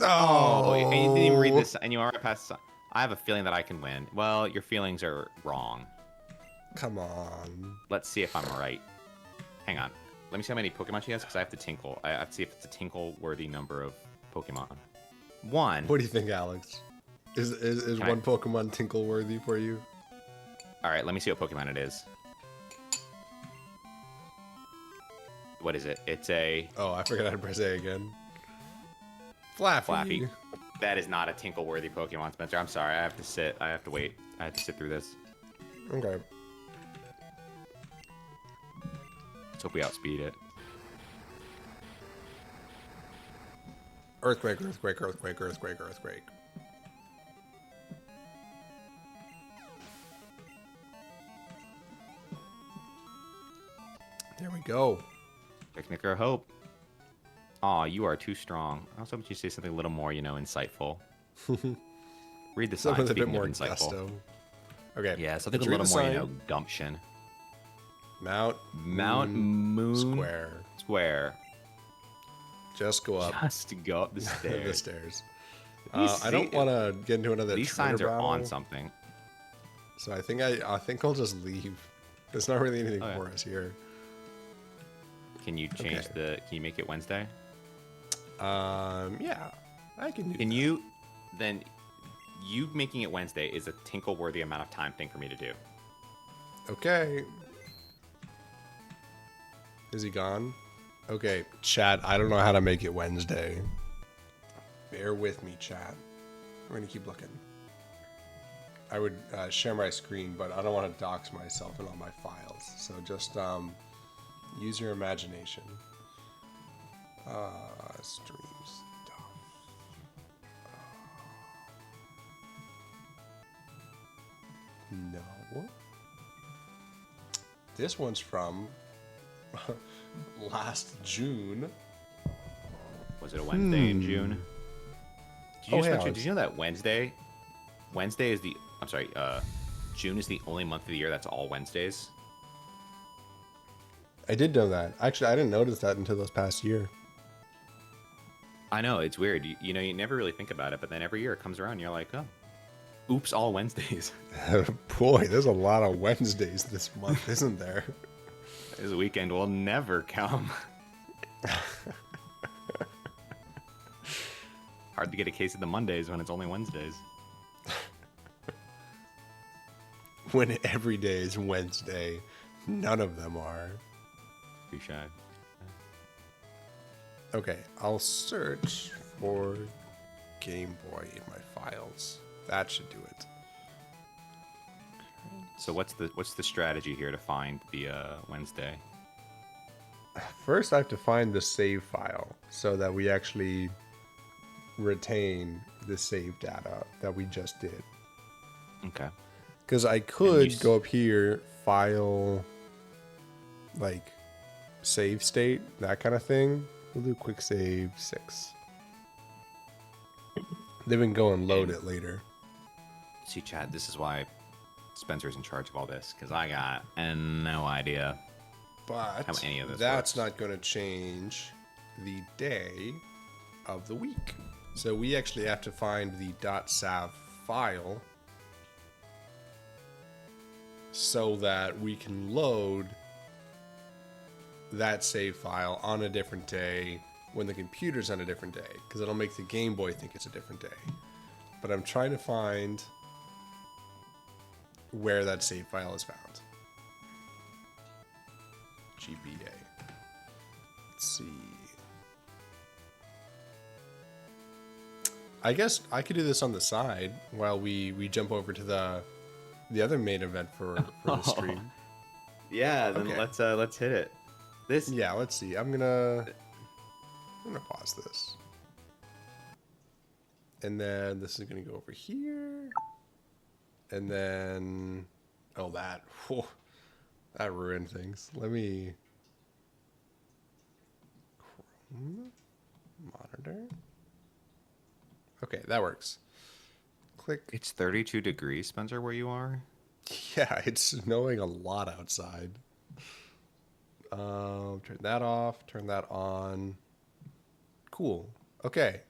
Speaker 2: Oh, and you didn't even read
Speaker 1: Oh,
Speaker 2: this, and you already passed. I have a feeling that I can win. Well, your feelings are wrong.
Speaker 1: come on.
Speaker 2: Let's see if I'm right. Hang on. Let me see how many Pokemon she has, because I have to tinkle. I have to see if it's a tinkle-worthy number of Pokemon. 1.
Speaker 1: What do you think, Alex? Is
Speaker 2: Can
Speaker 1: one Pokemon tinkle worthy for you?
Speaker 2: All right, let me see what Pokemon it is. What is it? It's a
Speaker 1: Oh, I forgot how to press A again. Flaffy.
Speaker 2: Flappy. That is not a tinkle-worthy Pokemon, Spencer. I'm sorry. I have to sit. I have to wait. I have to sit through this.
Speaker 1: Okay.
Speaker 2: Let's hope we outspeed it.
Speaker 1: Earthquake, earthquake, earthquake, earthquake, earthquake. There we go.
Speaker 2: Technicker Hope. Aw, you are too strong. I was hoping you'd say something a little more, insightful. Read the sign.
Speaker 1: Something with a bit
Speaker 2: Speaking
Speaker 1: more
Speaker 2: of insightful.
Speaker 1: gusto. Okay.
Speaker 2: Yeah, something
Speaker 1: Let's
Speaker 2: a
Speaker 1: read
Speaker 2: little
Speaker 1: the
Speaker 2: more,
Speaker 1: sign.
Speaker 2: gumption.
Speaker 1: Mount
Speaker 2: Moon
Speaker 1: Square.
Speaker 2: Square.
Speaker 1: Just go up
Speaker 2: Just to go up the
Speaker 1: the
Speaker 2: stairs.
Speaker 1: stairs.
Speaker 2: These
Speaker 1: I don't want to get into another.
Speaker 2: These
Speaker 1: trainer
Speaker 2: signs are
Speaker 1: battle,
Speaker 2: on something.
Speaker 1: So I think I'll just leave. There's not really anything
Speaker 2: Oh, yeah.
Speaker 1: for us here.
Speaker 2: Can you change
Speaker 1: Okay.
Speaker 2: Can you make it Wednesday?
Speaker 1: Yeah, I can do.
Speaker 2: Can you? Then, you making it Wednesday is a tinkle-worthy amount of time thing for me to do.
Speaker 1: Okay. Is he gone? Okay, chat. I don't know how to make it Wednesday. Bear with me, chat. We're gonna keep looking. I would share my screen, but I don't want to dox myself and all my files. So just use your imagination. Stream stuff. No. This one's from last June.
Speaker 2: Was it a Wednesday in June? Did you,
Speaker 1: Oh, hey,
Speaker 2: Spencer,
Speaker 1: Alex.
Speaker 2: did you know that Wednesday is the, I'm sorry, June is the only month of the year that's all Wednesdays?
Speaker 1: I did know that. Actually, I didn't notice that until this past year.
Speaker 2: I know, it's weird. You never really think about it, but then every year it comes around and you're like, oh, oops, all Wednesdays.
Speaker 1: Boy, there's a lot of Wednesdays this month, isn't there?
Speaker 2: This weekend will never come. Hard to get a case of the Mondays when it's only Wednesdays.
Speaker 1: When every day is Wednesday, none of them are.
Speaker 2: Be shy.
Speaker 1: Okay, I'll search for Game Boy in my files. That should do it.
Speaker 2: So what's the strategy here to find the Wednesday?
Speaker 1: First, I have to find the save file so that we actually retain the save data that we just did.
Speaker 2: Okay.
Speaker 1: Because I could go up here, file, like, save state, that kind of thing. We'll do quick save 6. Then we can go and load it later.
Speaker 2: See, Chad, this is why Spencer's in charge of all this, because I got no idea
Speaker 1: But
Speaker 2: how any of this
Speaker 1: that's
Speaker 2: works.
Speaker 1: not going to change the day of the week. So we actually have to find the .sav file so that we can load that save file on a different day when the computer's on a different day, because it'll make the Game Boy think it's a different day. But I'm trying to find where that save file is found. GBA. Let's see. I guess I could do this on the side while we jump over to the other main event for the stream.
Speaker 2: Yeah, then
Speaker 1: Okay.
Speaker 2: let's hit it. This
Speaker 1: Yeah, let's see. I'm gonna pause this. And then this is gonna go over here. And then that ruined things. Let me Chrome monitor. Okay, that works. Click.
Speaker 2: It's 32 degrees, Spencer, where you are.
Speaker 1: Yeah, it's snowing a lot outside. Turn that off. Turn that on. Cool. Okay.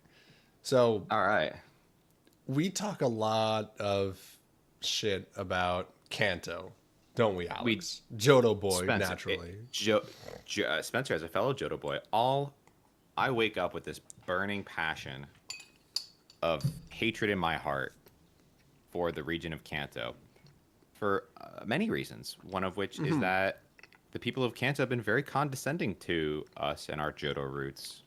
Speaker 1: So
Speaker 2: All right.
Speaker 1: we talk a lot of shit about Kanto, don't we,
Speaker 2: We
Speaker 1: Alex? Johto boy,
Speaker 2: Spencer,
Speaker 1: naturally.
Speaker 2: Spencer, as a fellow Johto boy, I wake up with this burning passion of hatred in my heart for the region of Kanto for many reasons. One of which is that the people of Kanto have been very condescending to us and our Johto roots.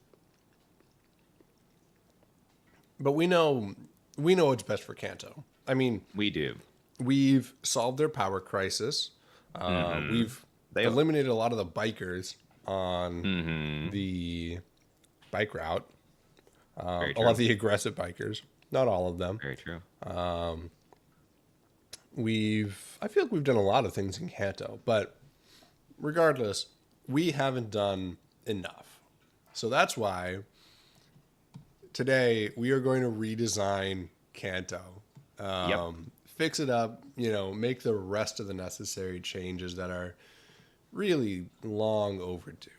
Speaker 1: But we know what's best for Kanto. I mean,
Speaker 2: We do.
Speaker 1: we've solved their power crisis. We've
Speaker 2: They
Speaker 1: eliminated a lot of the bikers on
Speaker 2: Mm-hmm.
Speaker 1: the bike route.
Speaker 2: Very
Speaker 1: A
Speaker 2: true.
Speaker 1: lot of the aggressive bikers, not all of them.
Speaker 2: Very true.
Speaker 1: I feel like we've done a lot of things in Kanto, but regardless, we haven't done enough. So that's why today we are going to redesign Kanto.
Speaker 2: Yep.
Speaker 1: Fix it up, make the rest of the necessary changes that are really long overdue.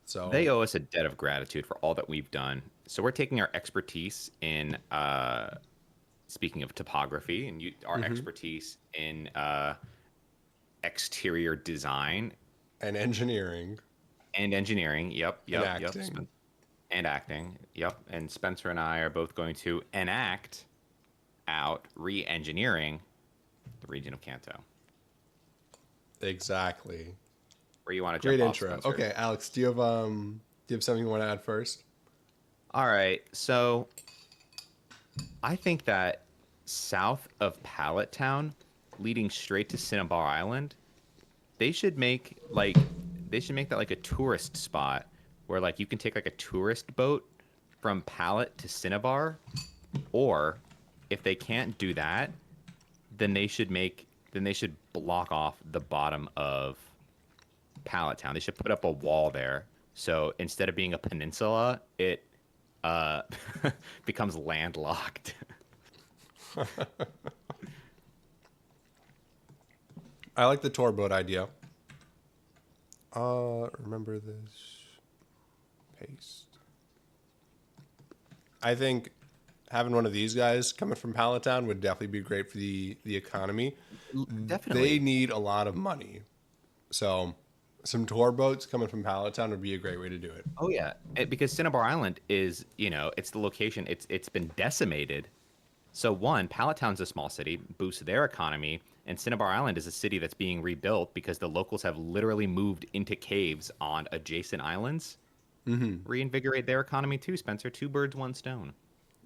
Speaker 1: So
Speaker 2: They owe us a debt of gratitude for all that we've done. So we're taking our expertise in speaking of topography and our expertise in exterior design
Speaker 1: and engineering
Speaker 2: and engineering. Yep.
Speaker 1: and acting.
Speaker 2: And acting. Yep. And Spencer and I are both going to enact out re-engineering the region of Kanto.
Speaker 1: Exactly.
Speaker 2: Where you want to
Speaker 1: Great
Speaker 2: jump
Speaker 1: intro.
Speaker 2: off, Spencer?
Speaker 1: Okay, Alex, do you have something you want to add first?
Speaker 2: All right. So I think that south of Pallet Town, leading straight to Cinnabar Island, they should make that like a tourist spot where like you can take like a tourist boat from Pallet to Cinnabar, or if they can't do that, then they should block off the bottom of Pallet Town. They should put up a wall there. So instead of being a peninsula, it becomes landlocked.
Speaker 1: I like the tour boat idea. Remember this. Paste. I think having one of these guys coming from Palatown would definitely be great for the economy.
Speaker 2: Definitely.
Speaker 1: They need a lot of money. So some tour boats coming from Palatown would be a great way to do it.
Speaker 2: Oh yeah, because Cinnabar Island is, it's the location. It's been decimated. So one, Palatown's a small city, boosts their economy, and Cinnabar Island is a city that's being rebuilt because the locals have literally moved into caves on adjacent islands. Reinvigorate their economy too, Spencer. Two birds, one stone.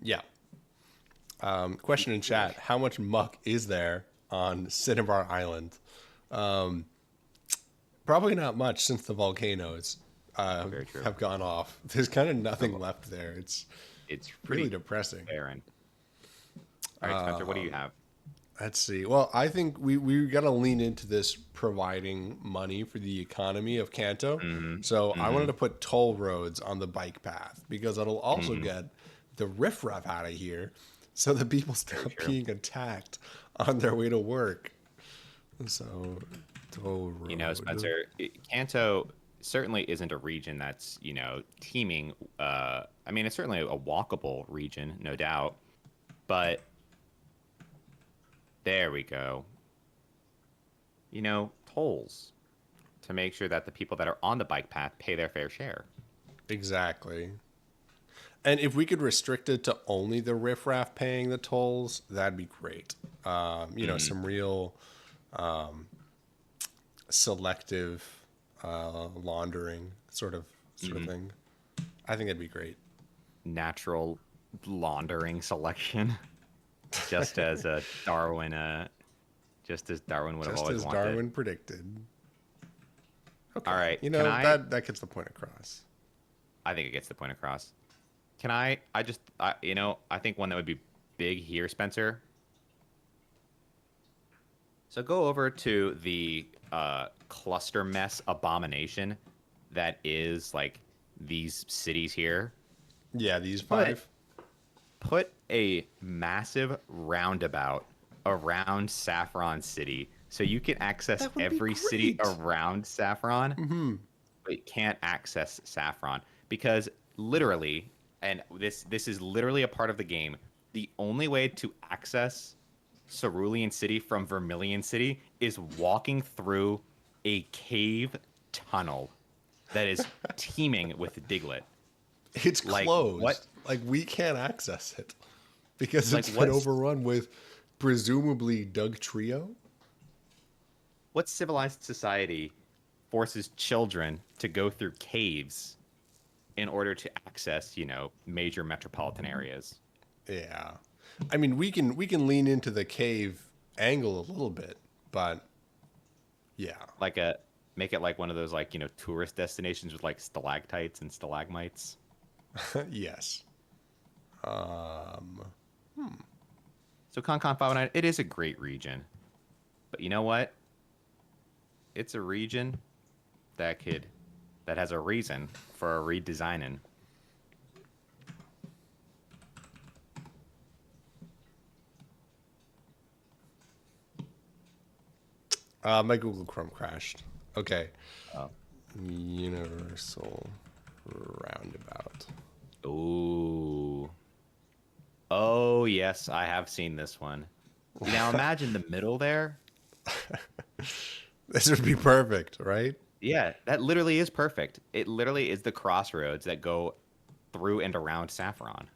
Speaker 1: Yeah. Question in chat: how much muck is there on Cinnabar Island? Probably not much since the volcanoes
Speaker 2: Very true.
Speaker 1: have gone off. There's kind of nothing left there. It's
Speaker 2: pretty
Speaker 1: really depressing.
Speaker 2: barren. All right, Spencer, what do you have?
Speaker 1: Let's see. Well, I think we got to lean into this providing money for the economy of Kanto. So I wanted to put toll roads on the bike path because it'll also get the riffraff out of here so that people stop being attacked on their way to work. So toll road.
Speaker 2: Spencer, Kanto certainly isn't a region that's, teeming. I mean, it's certainly a walkable region, no doubt. But there we go. Tolls to make sure that the people that are on the bike path pay their fair share.
Speaker 1: Exactly. And if we could restrict it to only the riffraff paying the tolls, that'd be great. Some real selective laundering sort of thing. I think it'd be great.
Speaker 2: Natural laundering selection, just as Darwin would have
Speaker 1: Just
Speaker 2: always
Speaker 1: as
Speaker 2: wanted.
Speaker 1: Darwin predicted. Okay.
Speaker 2: All right,
Speaker 1: that gets the point across.
Speaker 2: I think it gets the point across. I think one that would be big here, Spencer. So go over to the cluster mess abomination that is like these cities here.
Speaker 1: Yeah, these five.
Speaker 2: Put a massive roundabout around Saffron City so you can access every city around Saffron. but you can't access Saffron because literally, and this is literally a part of the game. The only way to access Cerulean City from Vermilion City is walking through a cave tunnel that is teeming with Diglett.
Speaker 1: It's
Speaker 2: Like what?
Speaker 1: closed. Like we can't access it because
Speaker 2: Like
Speaker 1: it's been
Speaker 2: what's
Speaker 1: overrun with presumably Doug Trio.
Speaker 2: what civilized society forces children to go through caves in order to access, major metropolitan areas?
Speaker 1: Yeah. I mean, we can lean into the cave angle a little bit, but yeah.
Speaker 2: Like make it like one of those like, tourist destinations with like stalactites and stalagmites.
Speaker 1: Yes. Um
Speaker 2: So ConCon 509, it is a great region. But you know what? It's a region that has a reason for a redesigning.
Speaker 1: my Google Chrome crashed. Okay.
Speaker 2: Oh.
Speaker 1: Universal roundabout.
Speaker 2: Ooh. Oh, yes, I have seen this one. Now imagine the middle there.
Speaker 1: This would be perfect, right?
Speaker 2: Yeah, that literally is perfect. It literally is the crossroads that go through and around Saffron.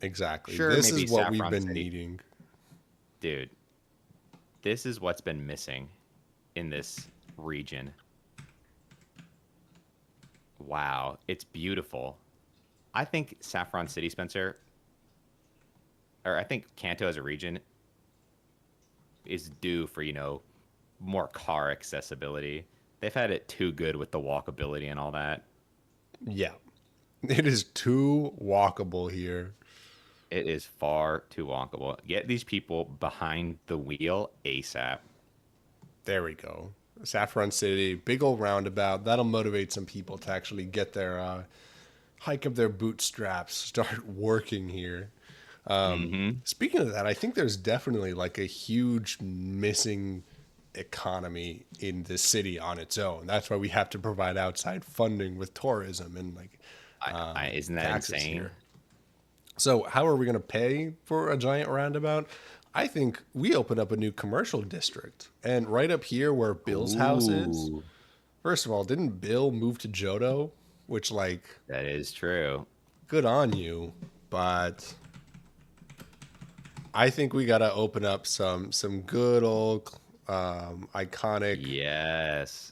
Speaker 1: Exactly.
Speaker 2: Sure,
Speaker 1: This
Speaker 2: maybe
Speaker 1: is what we've
Speaker 2: Saffron
Speaker 1: been
Speaker 2: City.
Speaker 1: needing.
Speaker 2: Dude, this is what's been missing in this region. Wow, it's beautiful. I think Saffron City, Spencer, or I think Kanto as a region is due for, more car accessibility. They've had it too good with the walkability and all that.
Speaker 1: Yeah. It is too walkable here.
Speaker 2: It is far too walkable. Get these people behind the wheel ASAP.
Speaker 1: There we go. Saffron City, big old roundabout. That'll motivate some people to actually get their hike up their bootstraps, start working here.
Speaker 2: Mm-hmm.
Speaker 1: Speaking of that, I think there's definitely like a huge missing economy in the city on its own. That's why we have to provide outside funding with tourism and like
Speaker 2: Isn't that
Speaker 1: taxes
Speaker 2: insane?
Speaker 1: here. So how are we going to pay for a giant roundabout? I think we open up a new commercial district, and right up here where Bill's house is.
Speaker 2: Ooh,
Speaker 1: First of all, didn't Bill move to Johto? Which, like,
Speaker 2: that is true.
Speaker 1: good on you, but I think we gotta open up some good old iconic
Speaker 2: Yes.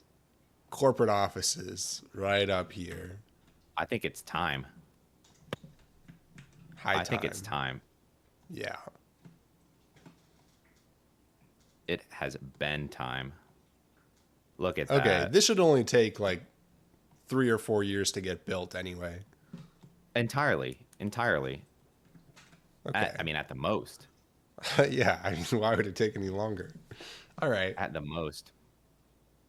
Speaker 1: corporate offices right up here.
Speaker 2: I think it's time.
Speaker 1: High
Speaker 2: I
Speaker 1: time.
Speaker 2: think it's time.
Speaker 1: Yeah.
Speaker 2: It has been time. Look at
Speaker 1: Okay,
Speaker 2: that.
Speaker 1: this should only take like 3 or 4 years to get built anyway.
Speaker 2: Entirely. Entirely.
Speaker 1: Okay.
Speaker 2: I mean, at the most.
Speaker 1: Yeah, I mean, why would it take any longer? All right.
Speaker 2: At the most.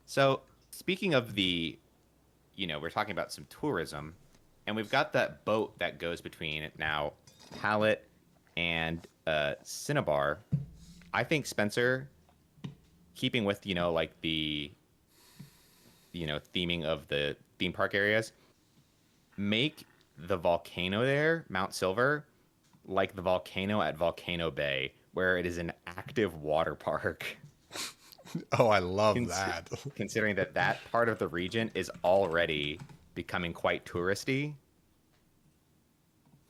Speaker 2: So, speaking of we're talking about some tourism, and we've got that boat that goes between now Pallet and Cinnabar. I think Spencer, keeping with, like the, theming of the theme park areas, make the volcano there, Mount Silver, like the volcano at Volcano Bay, where it is an active water park.
Speaker 1: Oh, I love
Speaker 2: Cons-
Speaker 1: that.
Speaker 2: Considering that part of the region is already becoming quite touristy.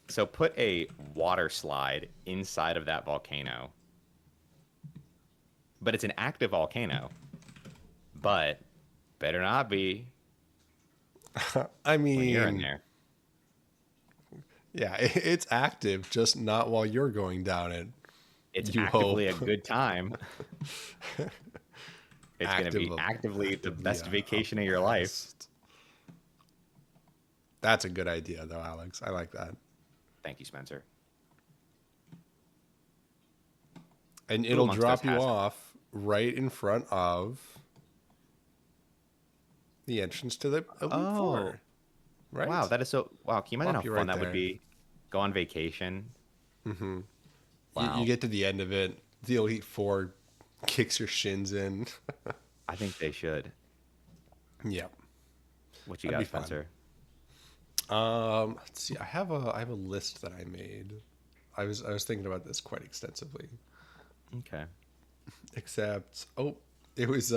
Speaker 2: So put a water slide inside of that volcano. But it's an active volcano. But better not be
Speaker 1: I
Speaker 2: when you're in
Speaker 1: mean,
Speaker 2: there.
Speaker 1: yeah, it's active, just not while you're going down it.
Speaker 2: It's
Speaker 1: You
Speaker 2: actively
Speaker 1: hope.
Speaker 2: a good time. It's going to be
Speaker 1: Active-
Speaker 2: actively the best
Speaker 1: yeah,
Speaker 2: vacation of your life.
Speaker 1: best. That's a good idea, though, Alex. I like that.
Speaker 2: Thank you, Spencer.
Speaker 1: And
Speaker 2: Who
Speaker 1: it'll
Speaker 2: amongst
Speaker 1: drop
Speaker 2: us
Speaker 1: you
Speaker 2: hasn't?
Speaker 1: off right in front of the entrance to the Elite
Speaker 2: Oh.
Speaker 1: Four. Right?
Speaker 2: Wow, that is so. Wow, can you imagine
Speaker 1: Plop
Speaker 2: how
Speaker 1: you
Speaker 2: fun
Speaker 1: right
Speaker 2: that would
Speaker 1: there.
Speaker 2: be? Go on vacation.
Speaker 1: You,
Speaker 2: Wow.
Speaker 1: you get to the end of it, the Elite Four kicks your shins in.
Speaker 2: I think they should.
Speaker 1: Yep.
Speaker 2: What you
Speaker 1: That'd
Speaker 2: got,
Speaker 1: be fun.
Speaker 2: Spencer?
Speaker 1: Let's see. I have a list that I made. I was thinking about this quite extensively.
Speaker 2: Okay.
Speaker 1: Except, oh, it was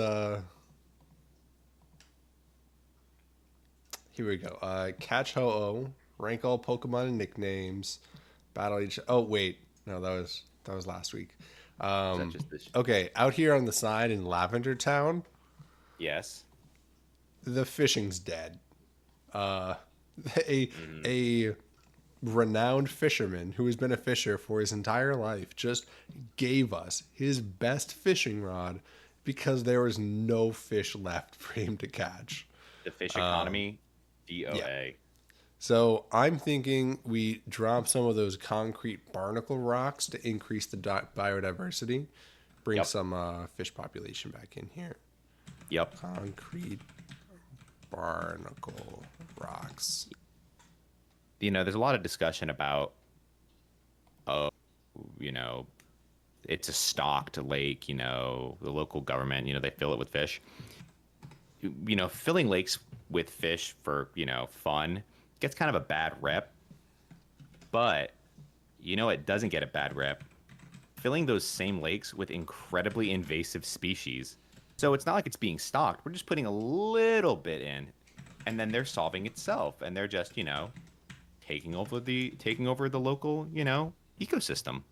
Speaker 1: here we go. Catch Ho-Oh, rank all Pokemon and nicknames, battle each. Oh wait, no, that was last week.
Speaker 2: Is that just this?
Speaker 1: Okay, out here on the side in Lavender Town,
Speaker 2: Yes.
Speaker 1: the fishing's dead. Uh, a
Speaker 2: Mm.
Speaker 1: a renowned fisherman who has been a fisher for his entire life just gave us his best fishing rod because there was no fish left for him to catch.
Speaker 2: The fish economy,
Speaker 1: Yeah.
Speaker 2: DOA.
Speaker 1: So I'm thinking we drop some of those concrete barnacle rocks to increase the biodiversity, bring
Speaker 2: Yep.
Speaker 1: some fish population back in here.
Speaker 2: Yep.
Speaker 1: Concrete barnacle rocks.
Speaker 2: There's a lot of discussion about, oh, you know, it's a stocked lake, the local government, they fill it with fish. Filling lakes with fish for, fun gets kind of a bad rep. But, it doesn't get a bad rep. Filling those same lakes with incredibly invasive species. So it's not like it's being stocked. We're just putting a little bit in, and then they're solving itself, and they're just, taking over the local, ecosystem.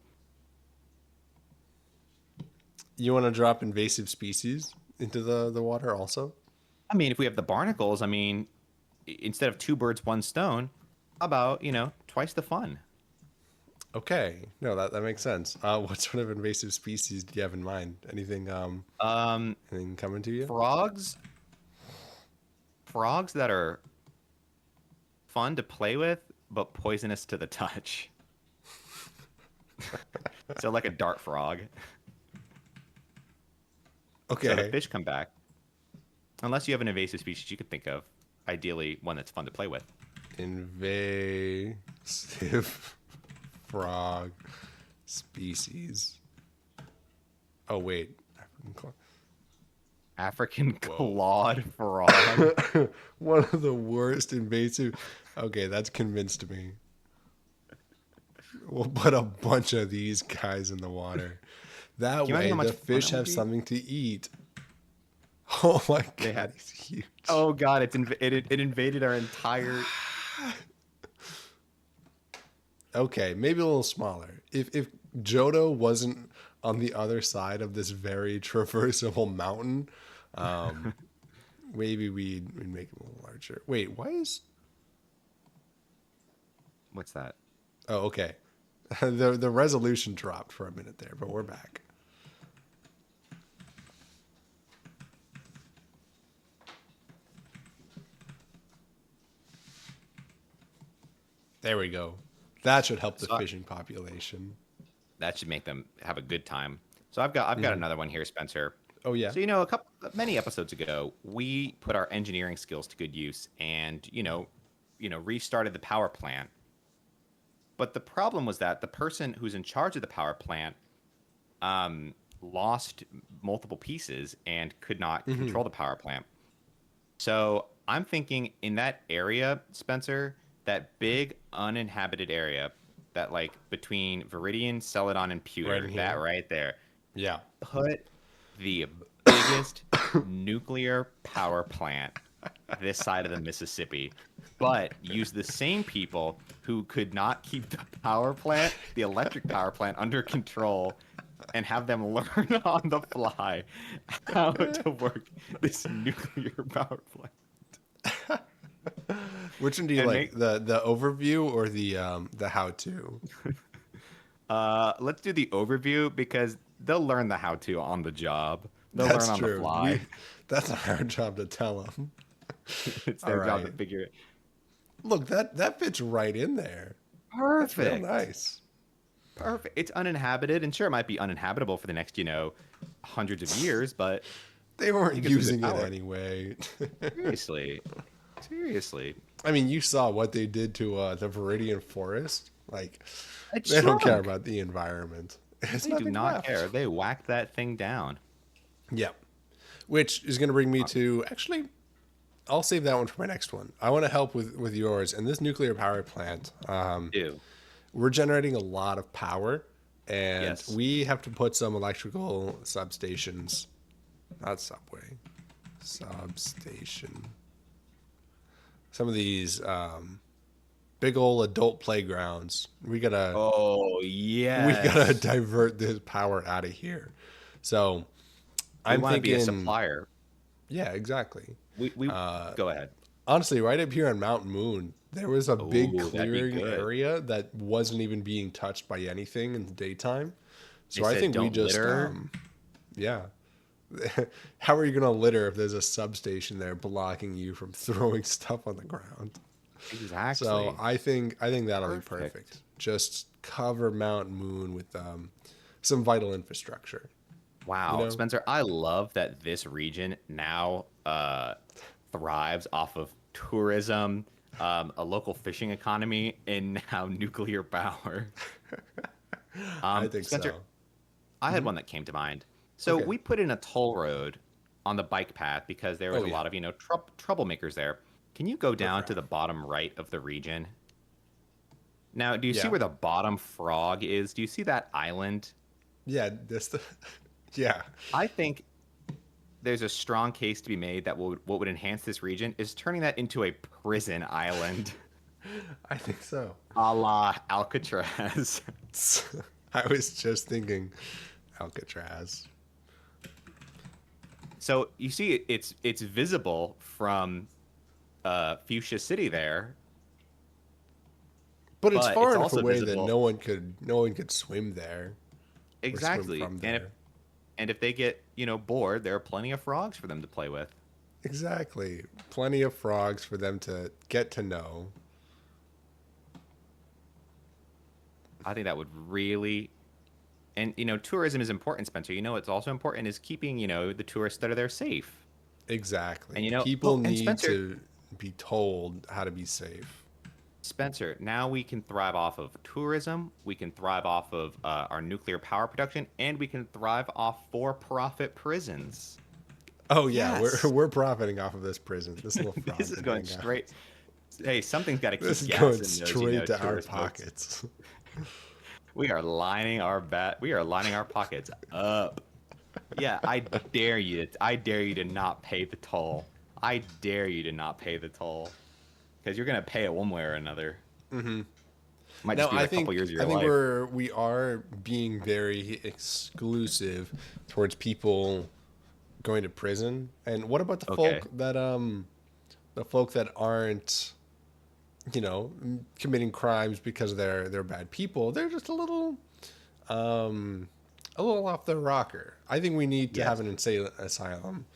Speaker 1: You want to drop invasive species into the water also?
Speaker 2: I mean, if we have the barnacles, instead of two birds, one stone, how about, twice the fun?
Speaker 1: Okay, no, that makes sense. What sort of invasive species do you have in mind? Anything anything coming to you?
Speaker 2: Frogs that are fun to play with, but poisonous to the touch. So like a dart frog.
Speaker 1: Okay.
Speaker 2: So the fish come back. Unless you have an invasive species you could think of. Ideally, one that's fun to play with.
Speaker 1: Invasive frog species. Oh wait.
Speaker 2: African clawed frog.
Speaker 1: One of the worst invasive. Okay, that's convinced me. We'll put a bunch of these guys in the water. That
Speaker 2: you imagine
Speaker 1: way,
Speaker 2: how much
Speaker 1: the
Speaker 2: fun
Speaker 1: fish
Speaker 2: that would
Speaker 1: have
Speaker 2: be?
Speaker 1: something to eat. Oh my god,
Speaker 2: They had-
Speaker 1: he's huge.
Speaker 2: Oh god, it invaded our entire.
Speaker 1: Okay, maybe a little smaller. If Johto wasn't on the other side of this very traversable mountain, maybe we'd make him a little larger. Wait, why is?
Speaker 2: What's that?
Speaker 1: Oh, okay. The resolution dropped for a minute there, but we're back. There we go. That should help the fishing population.
Speaker 2: That should make them have a good time. So I've got another one here, Spencer.
Speaker 1: Oh yeah.
Speaker 2: So many episodes ago, we put our engineering skills to good use, and restarted the power plant. But the problem was that the person who's in charge of the power plant lost multiple pieces and could not control the power plant. So I'm thinking in that area, Spencer, that big uninhabited area, that like between Viridian, Celadon, and Pewter,
Speaker 1: Right in here.
Speaker 2: that right there.
Speaker 1: Yeah.
Speaker 2: Put the biggest nuclear power plant this side of the Mississippi, but use the same people who could not keep the power plant, the electric power plant, under control, and have them learn on the fly how to work this nuclear power plant.
Speaker 1: Which one do you
Speaker 2: And
Speaker 1: like? The overview or the how-to?
Speaker 2: Let's do the overview because they'll learn the how-to on the job. They'll
Speaker 1: That's
Speaker 2: learn on
Speaker 1: true.
Speaker 2: the fly.
Speaker 1: That's not our job to tell them.
Speaker 2: It's their job to
Speaker 1: Alright.
Speaker 2: figure it.
Speaker 1: Look, that fits right in there. That's real
Speaker 2: Perfect.
Speaker 1: nice.
Speaker 2: Perfect. It's uninhabited, and sure, it might be uninhabitable for the next, hundreds of years, but
Speaker 1: They weren't
Speaker 2: You get some good
Speaker 1: using it
Speaker 2: power.
Speaker 1: anyway.
Speaker 2: seriously.
Speaker 1: I mean, you saw what they did to the Viridian Forest. Like,
Speaker 2: It
Speaker 1: they don't care
Speaker 2: shrunk.
Speaker 1: about the environment. It's
Speaker 2: They do
Speaker 1: nothing
Speaker 2: not
Speaker 1: left.
Speaker 2: care. They whacked that thing down.
Speaker 1: Yeah. Which is going to bring me to actually, I'll save that one for my next one. I want to help with yours. And this nuclear power plant,
Speaker 2: Do.
Speaker 1: we're generating a lot of power, and
Speaker 2: Yes.
Speaker 1: we have to put some electrical substations, not subway, substation. Some of these big old adult playgrounds.
Speaker 2: Oh,
Speaker 1: We gotta
Speaker 2: yes.
Speaker 1: divert this power out of here. So
Speaker 2: We
Speaker 1: I'm
Speaker 2: want to be a
Speaker 1: thinking,
Speaker 2: supplier.
Speaker 1: yeah, exactly.
Speaker 2: We
Speaker 1: Uh,
Speaker 2: go ahead.
Speaker 1: Honestly, right up here on Mount Moon, there was a big
Speaker 2: Oh, that'd be
Speaker 1: clearing
Speaker 2: good.
Speaker 1: area that wasn't even being touched by anything in the daytime.
Speaker 2: They
Speaker 1: So I
Speaker 2: said
Speaker 1: think we
Speaker 2: don't
Speaker 1: just,
Speaker 2: litter.
Speaker 1: yeah. How are you gonna litter if there's a substation there blocking you from throwing stuff on the ground? So
Speaker 2: Exactly.
Speaker 1: I think that'll be
Speaker 2: Perfect.
Speaker 1: perfect. Just cover Mount Moon with some vital infrastructure. You
Speaker 2: Wow,
Speaker 1: know?
Speaker 2: Spencer, I love that this region now thrives off of tourism, a local fishing economy, and now nuclear power.
Speaker 1: I think
Speaker 2: Spencer,
Speaker 1: so.
Speaker 2: I had one that came to mind. So
Speaker 1: Okay.
Speaker 2: we put in a toll road on the bike path because there was
Speaker 1: Oh
Speaker 2: a
Speaker 1: yeah.
Speaker 2: lot of, troublemakers there. Can you go down to the
Speaker 1: Riffraff.
Speaker 2: bottom right of the region? Now, do you see
Speaker 1: Yeah.
Speaker 2: where the bottom frog is? Do you see that island?
Speaker 1: Yeah. That's the. Yeah.
Speaker 2: I think there's a strong case to be made that what would enhance this region is turning that into a prison island,
Speaker 1: I think so.
Speaker 2: a la Alcatraz.
Speaker 1: I was just thinking Alcatraz.
Speaker 2: So you see, it's visible from Fuchsia City there,
Speaker 1: But it's
Speaker 2: but
Speaker 1: far
Speaker 2: it's
Speaker 1: enough
Speaker 2: also
Speaker 1: away that
Speaker 2: visible
Speaker 1: no one could swim there or swim
Speaker 2: exactly.
Speaker 1: from
Speaker 2: And if
Speaker 1: there.
Speaker 2: and if they get bored, there are plenty of frogs for them to play with.
Speaker 1: Exactly. Plenty of frogs for them to get to know.
Speaker 2: I think that would really and tourism is important, Spencer. It's also important is keeping the tourists that are there safe. And
Speaker 1: Exactly. People
Speaker 2: and
Speaker 1: need
Speaker 2: Spencer,
Speaker 1: to be told how to be safe.
Speaker 2: Spencer, now we can thrive off of tourism, we can thrive off of our nuclear power production, and we can thrive off for-profit prisons.
Speaker 1: Oh yeah, we're
Speaker 2: Yes,
Speaker 1: we're profiting off of this prison. This little frog
Speaker 2: this is
Speaker 1: can
Speaker 2: going
Speaker 1: hang out.
Speaker 2: straight. Hey, something's got to
Speaker 1: This
Speaker 2: keep
Speaker 1: is
Speaker 2: gas
Speaker 1: going
Speaker 2: in those,
Speaker 1: straight to our
Speaker 2: tourist boats.
Speaker 1: pockets.
Speaker 2: We are lining our pockets up. Yeah, I dare you to not pay the toll. I dare you to not pay the toll because you're gonna pay it one way or another. Might
Speaker 1: No,
Speaker 2: just be like a couple years of
Speaker 1: I
Speaker 2: your
Speaker 1: think
Speaker 2: life.
Speaker 1: we are being very exclusive towards people going to prison. And what about
Speaker 2: Okay.
Speaker 1: the folk that aren't, committing crimes because they're bad people? They're just um a little off the rocker. I think we need to have
Speaker 2: Yes.
Speaker 1: an insane asylum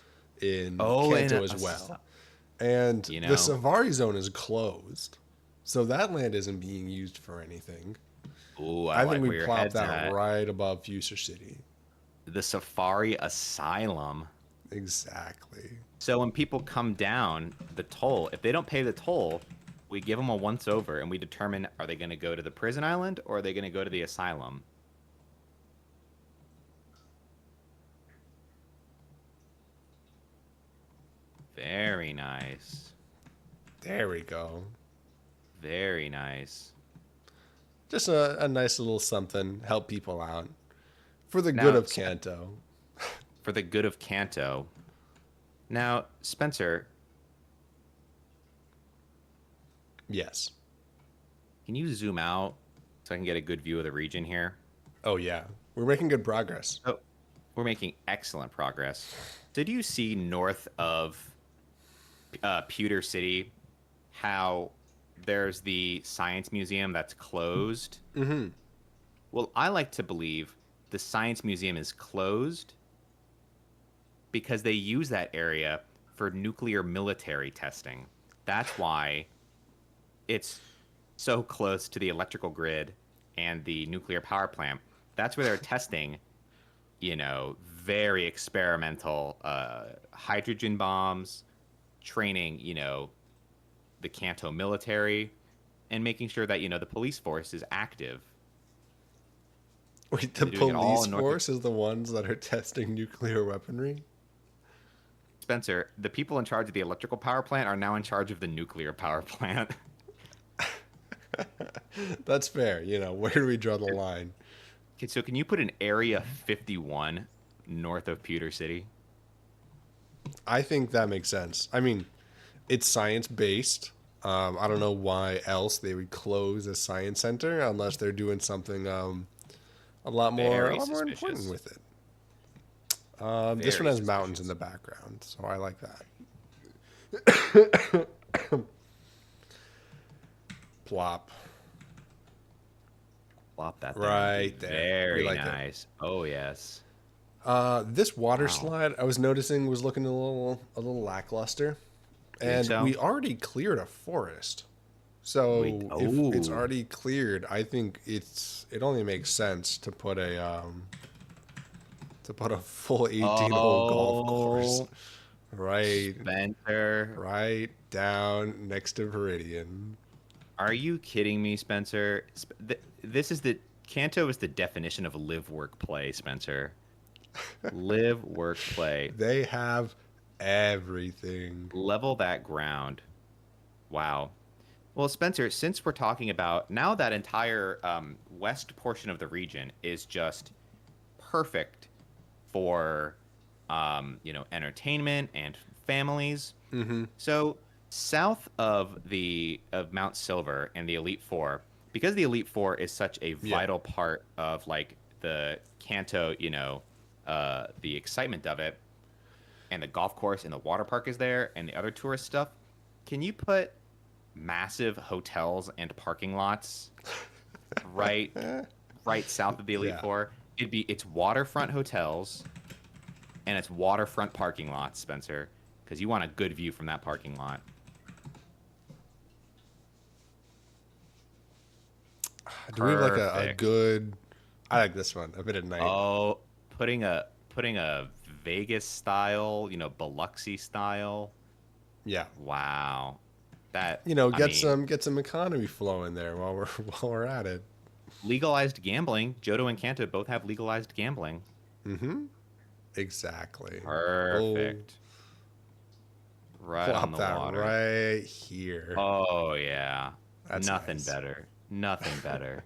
Speaker 1: in
Speaker 2: Oh, and
Speaker 1: Kanto as well. And
Speaker 2: you
Speaker 1: the
Speaker 2: know,
Speaker 1: Safari Zone is closed. So that land isn't being used for anything.
Speaker 2: ooh, I
Speaker 1: I think
Speaker 2: like
Speaker 1: we
Speaker 2: where your
Speaker 1: plop
Speaker 2: head's
Speaker 1: that
Speaker 2: at.
Speaker 1: right above Fuchsia City.
Speaker 2: The Safari Asylum.
Speaker 1: Exactly.
Speaker 2: So when people come down the toll, if they don't pay the toll, we give them a once over and we determine are they going to go to the prison island or are they going to go to the asylum? Very nice.
Speaker 1: There we go.
Speaker 2: Very nice.
Speaker 1: Just a nice little something, help people out for the good
Speaker 2: Now,
Speaker 1: of Kanto.
Speaker 2: for the good of Kanto. Now, Spencer,
Speaker 1: Yes.
Speaker 2: can you zoom out so I can get a good view of the region here?
Speaker 1: Oh, yeah. We're making good progress.
Speaker 2: Oh, we're making excellent progress. Did you see north of Pewter City how there's the science museum that's closed?
Speaker 1: Mm-hmm.
Speaker 2: Well, I like to believe the science museum is closed because they use that area for nuclear military testing. That's why it's so close to the electrical grid and the nuclear power plant. That's where they're testing, very experimental hydrogen bombs, training, the Kanto military, and making sure that, the police force is active.
Speaker 1: Wait, the
Speaker 2: They're doing it all
Speaker 1: police
Speaker 2: in North.
Speaker 1: force is the ones that are testing nuclear weaponry?
Speaker 2: Spencer, the people in charge of the electrical power plant are now in charge of the nuclear power plant.
Speaker 1: That's fair. You know, where do we draw the line?
Speaker 2: Okay, so can you put an Area 51 north of Pewter City?
Speaker 1: I think that makes sense. I mean, it's science based. I don't know why else they would close a science center unless they're doing something a
Speaker 2: Very
Speaker 1: lot more important
Speaker 2: suspicious.
Speaker 1: with it. This one
Speaker 2: Very
Speaker 1: has mountains in
Speaker 2: suspicious.
Speaker 1: the background, so I like that. Plop.
Speaker 2: Plop that there, indeed.
Speaker 1: Right there. We
Speaker 2: Very
Speaker 1: like it.
Speaker 2: nice. Oh yes.
Speaker 1: This water
Speaker 2: Wow.
Speaker 1: slide I was noticing was looking a little lackluster,
Speaker 2: You think
Speaker 1: and
Speaker 2: so?
Speaker 1: we already cleared a forest.
Speaker 2: Wait.
Speaker 1: So if it's
Speaker 2: Oh.
Speaker 1: already cleared, I think it only makes sense to put a full 18-hole golf course
Speaker 2: Oh.
Speaker 1: right
Speaker 2: Spencer.
Speaker 1: right down next to Viridian.
Speaker 2: Are you kidding me, Spencer? This is the Kanto is the definition of live, work, play, Spencer. Live, work, play.
Speaker 1: They have everything.
Speaker 2: Level that ground. Wow. Well, Spencer, since we're talking about now that entire west portion of the region is just perfect for entertainment and families.
Speaker 1: Mm-hmm.
Speaker 2: So south of Mount Silver and the Elite Four, because the Elite Four is such a
Speaker 1: Yeah.
Speaker 2: vital part of like the Kanto, the excitement of it, and the golf course and the water park is there, and the other tourist stuff. Can you put massive hotels and parking lots right right south of the Elite
Speaker 1: Yeah.
Speaker 2: Four? It's waterfront hotels and it's waterfront parking lots, Spencer, because you want a good view from that parking lot.
Speaker 1: Do we have like a
Speaker 2: Perfect.
Speaker 1: good? I like this one. A bit at night.
Speaker 2: Oh, putting a Vegas style, Biloxi style.
Speaker 1: Yeah.
Speaker 2: Wow. That
Speaker 1: You know,
Speaker 2: I mean,
Speaker 1: get some economy flowing there while we're while we're at it.
Speaker 2: legalized gambling. Johto and Kanto both have legalized gambling.
Speaker 1: Mm-hmm. Exactly. Oh,
Speaker 2: Perfect. Right on
Speaker 1: plop
Speaker 2: the
Speaker 1: that
Speaker 2: water.
Speaker 1: right here.
Speaker 2: Oh yeah.
Speaker 1: That's
Speaker 2: Nothing
Speaker 1: nice.
Speaker 2: better. Nothing better.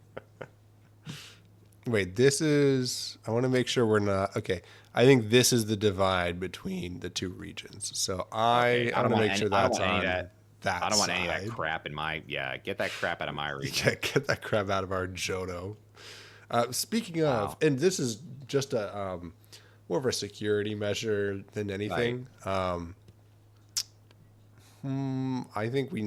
Speaker 1: Wait, this is. I want to make sure we're not. Okay, I think this is the divide between the two regions. So
Speaker 2: Okay.
Speaker 1: I want to make sure
Speaker 2: I don't
Speaker 1: that's
Speaker 2: want any of
Speaker 1: on
Speaker 2: that. I
Speaker 1: that
Speaker 2: don't want any of that
Speaker 1: side.
Speaker 2: crap in my. Yeah, get that crap out of my
Speaker 1: Yeah,
Speaker 2: region.
Speaker 1: get that crap out of our Johto. Speaking of,
Speaker 2: Wow.
Speaker 1: and this is just a more of a security measure than
Speaker 2: Right.
Speaker 1: anything. I think we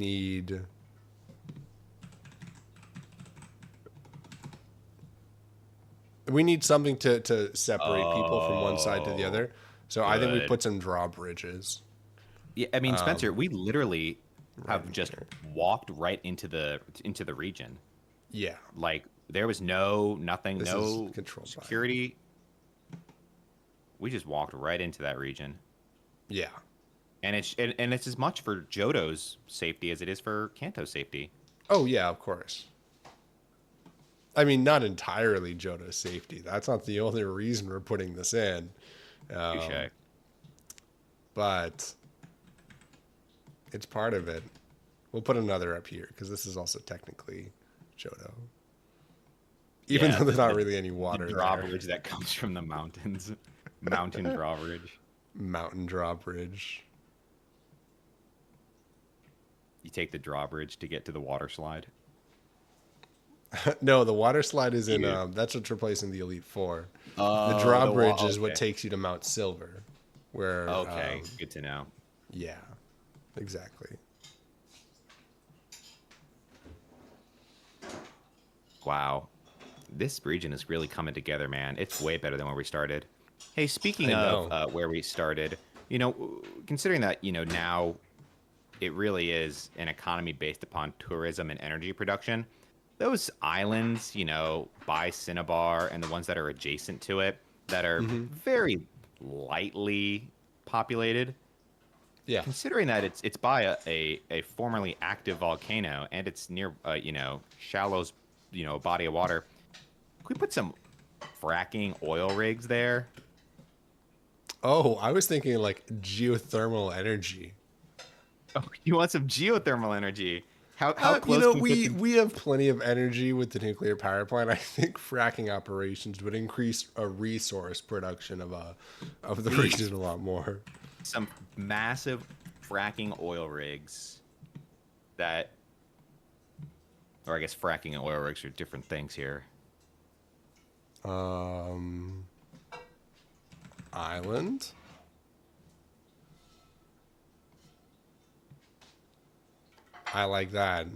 Speaker 1: need something to separate people from one side to the
Speaker 2: Oh,
Speaker 1: other. So I think we
Speaker 2: good.
Speaker 1: put some drawbridges
Speaker 2: Yeah, I mean, Spencer,
Speaker 1: um,
Speaker 2: we literally
Speaker 1: right
Speaker 2: have
Speaker 1: in
Speaker 2: just
Speaker 1: here.
Speaker 2: walked right into the region.
Speaker 1: Yeah,
Speaker 2: Like there was no nothing,
Speaker 1: this is
Speaker 2: no
Speaker 1: controlled by.
Speaker 2: security. We just walked right into that region,
Speaker 1: Yeah.
Speaker 2: and it's as much for Johto's safety as it is for Kanto's safety.
Speaker 1: Oh yeah, of course. I mean, not entirely Jota's safety. That's not the only reason we're putting this in. Um,
Speaker 2: Touche.
Speaker 1: but it's part of it. We'll put another up here because this is also technically Johto. Even
Speaker 2: Yeah,
Speaker 1: though there's not
Speaker 2: the
Speaker 1: really any water there.
Speaker 2: drawbridge that comes from the mountains, mountain drawbridge.
Speaker 1: Mountain drawbridge.
Speaker 2: You take the drawbridge to get to the water slide.
Speaker 1: No, the water slide is in,
Speaker 2: You.
Speaker 1: that's what's replacing the Elite Four. The
Speaker 2: Oh,
Speaker 1: drawbridge is what
Speaker 2: okay.
Speaker 1: takes you to Mount Silver. Where,
Speaker 2: Okay, good to know.
Speaker 1: yeah, exactly.
Speaker 2: Wow. This region is really coming together, man. It's way better than where we started. Hey, speaking
Speaker 1: I
Speaker 2: of
Speaker 1: know.
Speaker 2: where we started, considering that, now it really is an economy based upon tourism and energy production, those islands, by Cinnabar and the ones that are adjacent to it that are
Speaker 1: Hmm.
Speaker 2: very lightly populated,
Speaker 1: Yeah.
Speaker 2: considering that it's by a formerly active volcano and it's near, shallows, body of water. Could we put some fracking oil rigs there?
Speaker 1: Oh, I was thinking like geothermal energy.
Speaker 2: Oh, you want some geothermal energy? How
Speaker 1: You
Speaker 2: close
Speaker 1: know,
Speaker 2: can we get to?
Speaker 1: we have plenty of energy with the nuclear power plant. I think fracking operations would increase a resource production of the
Speaker 2: We need
Speaker 1: region a lot more.
Speaker 2: some massive fracking oil rigs that, or I guess fracking and oil rigs are different things here.
Speaker 1: Um, Island. I like that.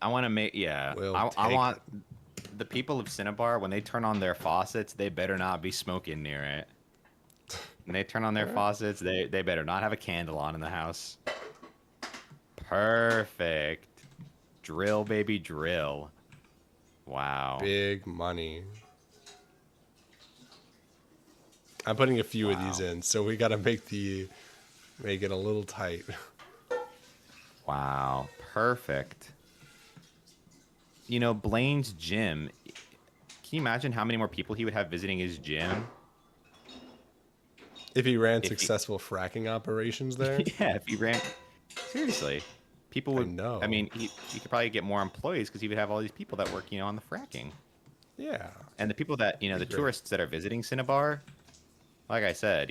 Speaker 2: I want to make, yeah.
Speaker 1: We'll
Speaker 2: I
Speaker 1: take
Speaker 2: want the people of Cinnabar, when they turn on their faucets, they better not be smoking near it. When they turn on their faucets, they better not have a candle on in the house. Perfect. Drill, baby, drill. Wow.
Speaker 1: Big money. I'm putting a few of these
Speaker 2: Wow.
Speaker 1: in, so we got to make it a little tight.
Speaker 2: Wow. Perfect. You know, Blaine's gym. Can you imagine how many more people he would have visiting his gym?
Speaker 1: If he ran
Speaker 2: If he-
Speaker 1: successful fracking operations there,
Speaker 2: Yeah, if he ran. Seriously. People
Speaker 1: I
Speaker 2: would.
Speaker 1: know.
Speaker 2: I mean, he could probably get more employees because he would have all these people that work, on the fracking.
Speaker 1: yeah.
Speaker 2: And the people that, the
Speaker 1: Great.
Speaker 2: tourists that are visiting Cinnabar, like I said,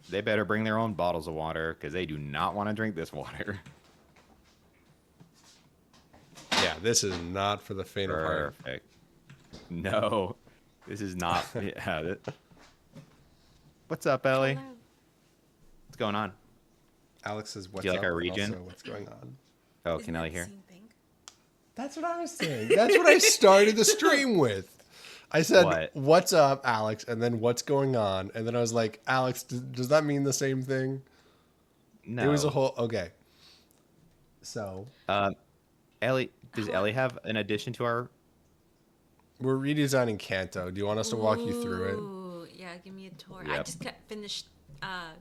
Speaker 2: they better bring their own bottles of water because they do not want to drink this water.
Speaker 1: Yeah, this is not for the faint of heart.
Speaker 2: Perfect. No, this is not. What's up, Ellie?
Speaker 3: Hello.
Speaker 2: What's going on?
Speaker 1: Alex says, "What's
Speaker 2: you like
Speaker 1: up?"
Speaker 2: our
Speaker 1: and
Speaker 2: region?
Speaker 1: also, what's going on?
Speaker 2: Oh,
Speaker 3: Isn't
Speaker 2: can
Speaker 3: that
Speaker 2: Ellie
Speaker 3: the
Speaker 2: hear?
Speaker 3: same thing?
Speaker 1: That's what I was saying. That's what I started the stream with. I said,
Speaker 2: What?
Speaker 1: "What's up, Alex?" And then, "What's going on?" And then I was like, "Alex, does that mean the same thing?"
Speaker 2: No.
Speaker 1: It was a whole. Okay. So
Speaker 2: Ellie, does Ellie have an addition to our?
Speaker 1: we're redesigning Kanto. Do you want us to walk you through it?
Speaker 3: Ooh, yeah, give me a tour. I
Speaker 2: Yep.
Speaker 3: just got finished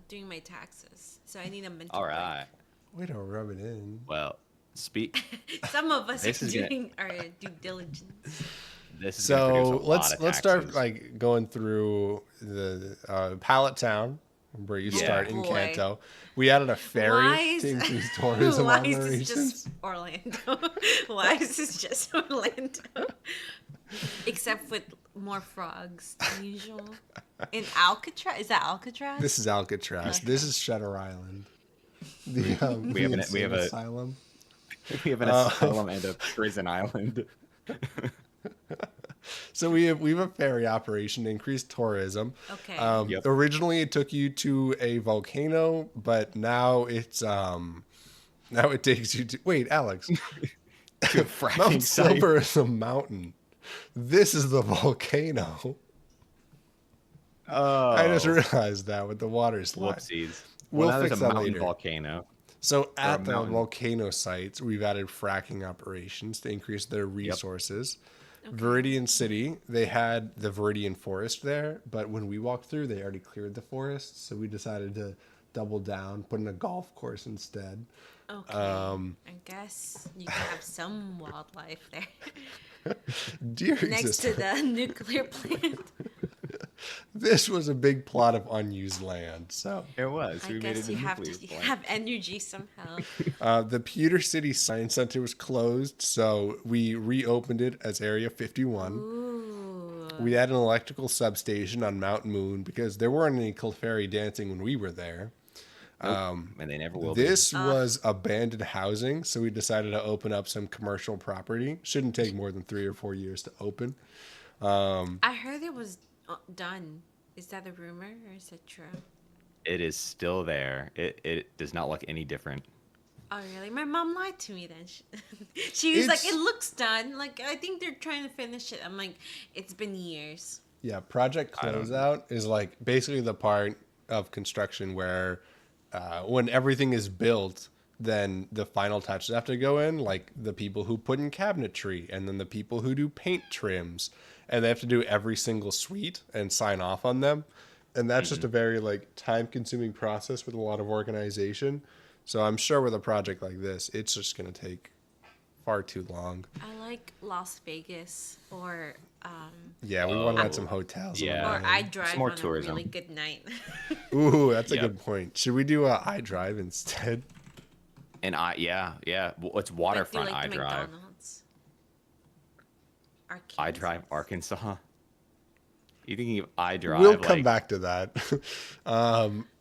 Speaker 3: doing my taxes, so I need a mentor.
Speaker 2: All right.
Speaker 1: Way to rub it in.
Speaker 2: Well, speak.
Speaker 3: Some of us
Speaker 2: This
Speaker 3: are
Speaker 2: is gonna-
Speaker 3: doing our due diligence.
Speaker 2: This is gonna
Speaker 1: So
Speaker 2: produce a lot of
Speaker 1: let's start
Speaker 2: taxes.
Speaker 1: like going through the Pallet Town where you
Speaker 2: Yeah.
Speaker 1: start in
Speaker 3: Boy.
Speaker 1: Kanto. We added a ferry to increase tourism
Speaker 3: why is this
Speaker 1: operations.
Speaker 3: just Orlando? Why is this just Orlando? Except with more frogs than usual. In Alcatraz? Is that Alcatraz?
Speaker 1: This is Alcatraz. This is Shutter Island. The,
Speaker 2: We have
Speaker 1: the
Speaker 2: we have
Speaker 1: insane
Speaker 2: a-
Speaker 1: asylum.
Speaker 2: We have an asylum and a prison island.
Speaker 1: So we have a ferry operation to increase tourism.
Speaker 3: Okay.
Speaker 2: Yep.
Speaker 1: Originally, it took you to a volcano, but now it's now it takes you to wait, Alex.
Speaker 2: To a fracking
Speaker 1: Mount
Speaker 2: site.
Speaker 1: Silver is a mountain. This is the volcano.
Speaker 2: Oh.
Speaker 1: I just realized that with the water slide.
Speaker 2: Whoopsies.
Speaker 1: We'll
Speaker 2: Well, now
Speaker 1: fix
Speaker 2: there's a
Speaker 1: that
Speaker 2: mountain
Speaker 1: later.
Speaker 2: volcano.
Speaker 1: So at
Speaker 2: a
Speaker 1: the
Speaker 2: mountain.
Speaker 1: volcano sites, we've added fracking operations to increase their resources. Viridian City, they had the Viridian Forest there, but when we walked through, they already cleared the forest, so we decided to double down, put in a golf course instead.
Speaker 3: Okay. I guess you can have some wildlife there.
Speaker 1: Dear
Speaker 3: Next to
Speaker 1: existence,
Speaker 3: the nuclear plant.
Speaker 1: this was a big plot of unused land. So
Speaker 2: It was.
Speaker 3: I
Speaker 2: We made
Speaker 3: guess
Speaker 2: it a
Speaker 3: you have to
Speaker 2: nuclear plant.
Speaker 3: have energy somehow.
Speaker 1: the Pewter City Science Center was closed, so we reopened it as Area 51.
Speaker 3: Ooh.
Speaker 1: We had an electrical substation on Mount Moon because there weren't any Clefairy dancing when we were there.
Speaker 2: And they never will
Speaker 1: This was abandoned housing, so we decided to open up some commercial property. Shouldn't take more than 3 or 4 years to open.
Speaker 3: I heard it was done. Is that a rumor or is it true?
Speaker 2: be. It is still there. It does not look any different.
Speaker 3: Oh, really? My mom lied to me then. She was like,
Speaker 1: It's-
Speaker 3: it looks done. Like, I think they're trying to finish it. I'm like, it's been years.
Speaker 1: Yeah, Project
Speaker 2: I don't-
Speaker 1: Closeout is like basically the part of construction where when everything is built, then the final touches have to go in, like the people who put in cabinetry and then the people who do paint trims. And they have to do every single suite and sign off on them. And that's just a very like time-consuming process with a lot of organization. So I'm sure with a project like this, it's just going to take far too long.
Speaker 3: I like Las Vegas or
Speaker 1: Yeah, we want to add some hotels.
Speaker 2: Yeah.
Speaker 3: or I drive
Speaker 2: more
Speaker 3: on
Speaker 2: tourism.
Speaker 3: a really good night.
Speaker 1: Ooh, that's a
Speaker 2: Yep.
Speaker 1: good point. Should we do I drive instead?
Speaker 2: And yeah. Well, it's
Speaker 3: Like, do you
Speaker 2: waterfront
Speaker 3: like the
Speaker 2: I drive.
Speaker 3: McDonald's?
Speaker 2: I drive Arkansas. You thinking of I drive?
Speaker 1: We'll come
Speaker 2: like,
Speaker 1: back to that.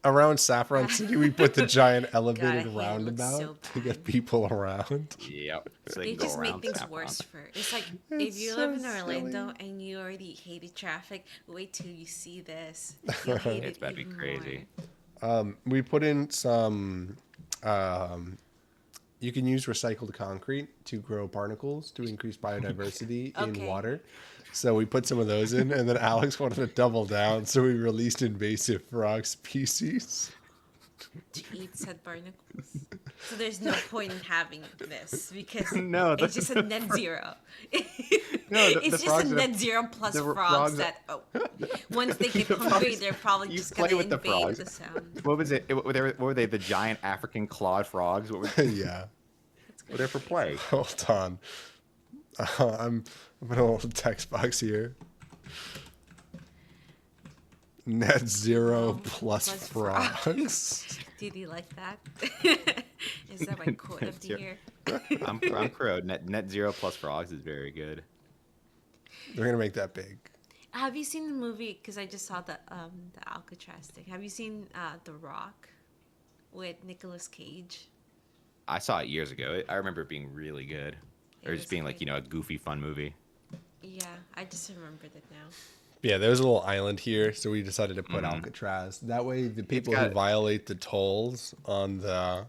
Speaker 1: Around Saffron City, we put the giant
Speaker 3: I
Speaker 1: elevated
Speaker 3: hate it. It looks
Speaker 1: roundabout
Speaker 3: so
Speaker 1: to get
Speaker 3: bad.
Speaker 1: people around.
Speaker 2: Yep. So
Speaker 3: They
Speaker 2: can go
Speaker 3: just make
Speaker 2: around
Speaker 3: things
Speaker 2: Saffron.
Speaker 3: worse for. It's like
Speaker 1: It's
Speaker 3: if you
Speaker 1: so
Speaker 3: live in Orlando
Speaker 1: silly.
Speaker 3: and you already hated traffic, wait till you see this. You'll hate
Speaker 2: It's
Speaker 3: it
Speaker 2: about to be
Speaker 3: even
Speaker 2: crazy.
Speaker 3: more.
Speaker 1: We put in some. You can use recycled concrete to grow barnacles to increase biodiversity in
Speaker 3: Okay.
Speaker 1: water. So we put some of those in, and then Alex wanted to double down, so we released invasive frog species.
Speaker 3: To eat said barnacles. So there's no point in having this because
Speaker 2: No,
Speaker 3: it's just a net zero.
Speaker 2: No, the
Speaker 3: it's just a
Speaker 2: frogs are-
Speaker 3: net zero plus
Speaker 2: the
Speaker 3: frogs
Speaker 2: frogs
Speaker 3: that once they get
Speaker 2: The
Speaker 3: hungry,
Speaker 2: frogs-
Speaker 3: they're probably
Speaker 2: you
Speaker 3: just
Speaker 2: play
Speaker 3: gonna
Speaker 2: with the
Speaker 3: invade
Speaker 2: frogs.
Speaker 3: the sound.
Speaker 2: What was it? What were they? The giant African clawed frogs? What were
Speaker 1: Yeah.
Speaker 2: they for play?
Speaker 1: Hold on. I'm in a little text box here. Net zero plus
Speaker 3: plus
Speaker 1: frogs.
Speaker 3: Did you like that? Is that my quote of the
Speaker 2: Zero.
Speaker 3: year?
Speaker 2: I'm pro. Net zero plus frogs is very good.
Speaker 1: They're gonna make that big.
Speaker 3: Have you seen the movie? Because I just saw the Alcatraz thing. Have you seen The Rock with Nicolas Cage?
Speaker 2: I saw it years ago. I remember it being really good,
Speaker 3: It
Speaker 2: or
Speaker 3: was
Speaker 2: just being like
Speaker 3: great.
Speaker 2: a goofy fun movie.
Speaker 3: Yeah, I just remembered it now.
Speaker 1: Yeah, there was a little island here, so we decided to put Alcatraz. That way, the people who
Speaker 2: got-
Speaker 1: violate the tolls on the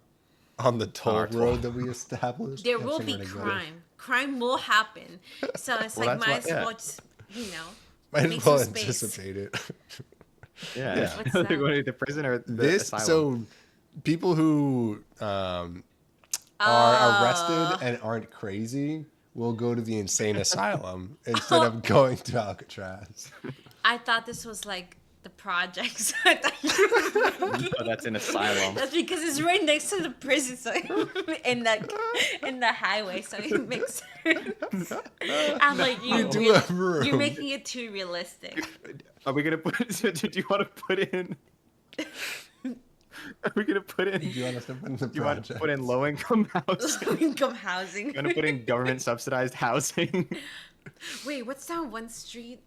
Speaker 1: toll
Speaker 2: our
Speaker 1: road
Speaker 2: toll.
Speaker 1: that we established,
Speaker 3: There
Speaker 1: have
Speaker 3: will be
Speaker 1: somewhere to go.
Speaker 3: crime. Crime will happen. So it's
Speaker 2: Well,
Speaker 3: like
Speaker 2: that's
Speaker 3: might
Speaker 2: why-
Speaker 3: as
Speaker 2: yeah.
Speaker 3: well just,
Speaker 1: Might
Speaker 3: make
Speaker 1: as well
Speaker 3: some space.
Speaker 1: anticipate it.
Speaker 2: Yeah.
Speaker 1: Yeah.
Speaker 3: What's
Speaker 2: They're
Speaker 3: that?
Speaker 2: going to the prison or the
Speaker 1: This
Speaker 2: asylum.
Speaker 1: so people who are
Speaker 3: Oh.
Speaker 1: arrested and aren't crazy will go to the insane asylum instead of going to Alcatraz.
Speaker 3: I thought this was like the projects. I thought you were
Speaker 2: Oh, that's an asylum.
Speaker 3: That's because it's right next to the prison, so in the highway, so it makes sense. I'm like,
Speaker 1: do have room.
Speaker 3: you're making it too realistic.
Speaker 2: Are we gonna put? Did you want to put in? Are we gonna put in?
Speaker 1: Do you want us to put in the
Speaker 2: Do you want to
Speaker 1: project?
Speaker 2: put in low income housing?
Speaker 3: Low income housing.
Speaker 2: You want to put in government subsidized housing?
Speaker 3: Wait, what's that one street?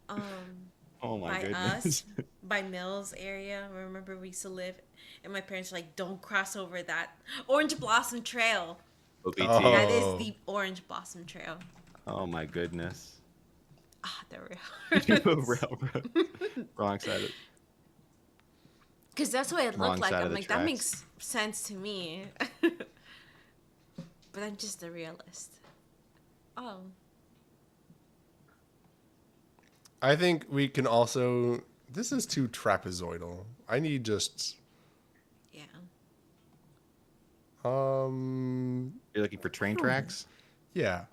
Speaker 2: Oh my
Speaker 3: By
Speaker 2: goodness.
Speaker 3: us, by Mills area. Remember we used to live, and my parents were like, "Don't cross over that Orange Blossom Trail."
Speaker 2: OBT.
Speaker 1: Oh.
Speaker 3: That is the Orange Blossom Trail.
Speaker 2: Oh my goodness.
Speaker 3: Ah, the
Speaker 2: Railroad. Wrong side.
Speaker 3: Because that's what it
Speaker 2: Wrong
Speaker 3: looked like.
Speaker 2: side of
Speaker 3: I'm
Speaker 2: the
Speaker 3: like, that
Speaker 2: tracks.
Speaker 3: makes sense to me. But I'm just a realist. Oh.
Speaker 1: I think we can also. This is too trapezoidal. I need just.
Speaker 3: Yeah.
Speaker 1: You're
Speaker 2: looking for train tracks?
Speaker 1: Yeah.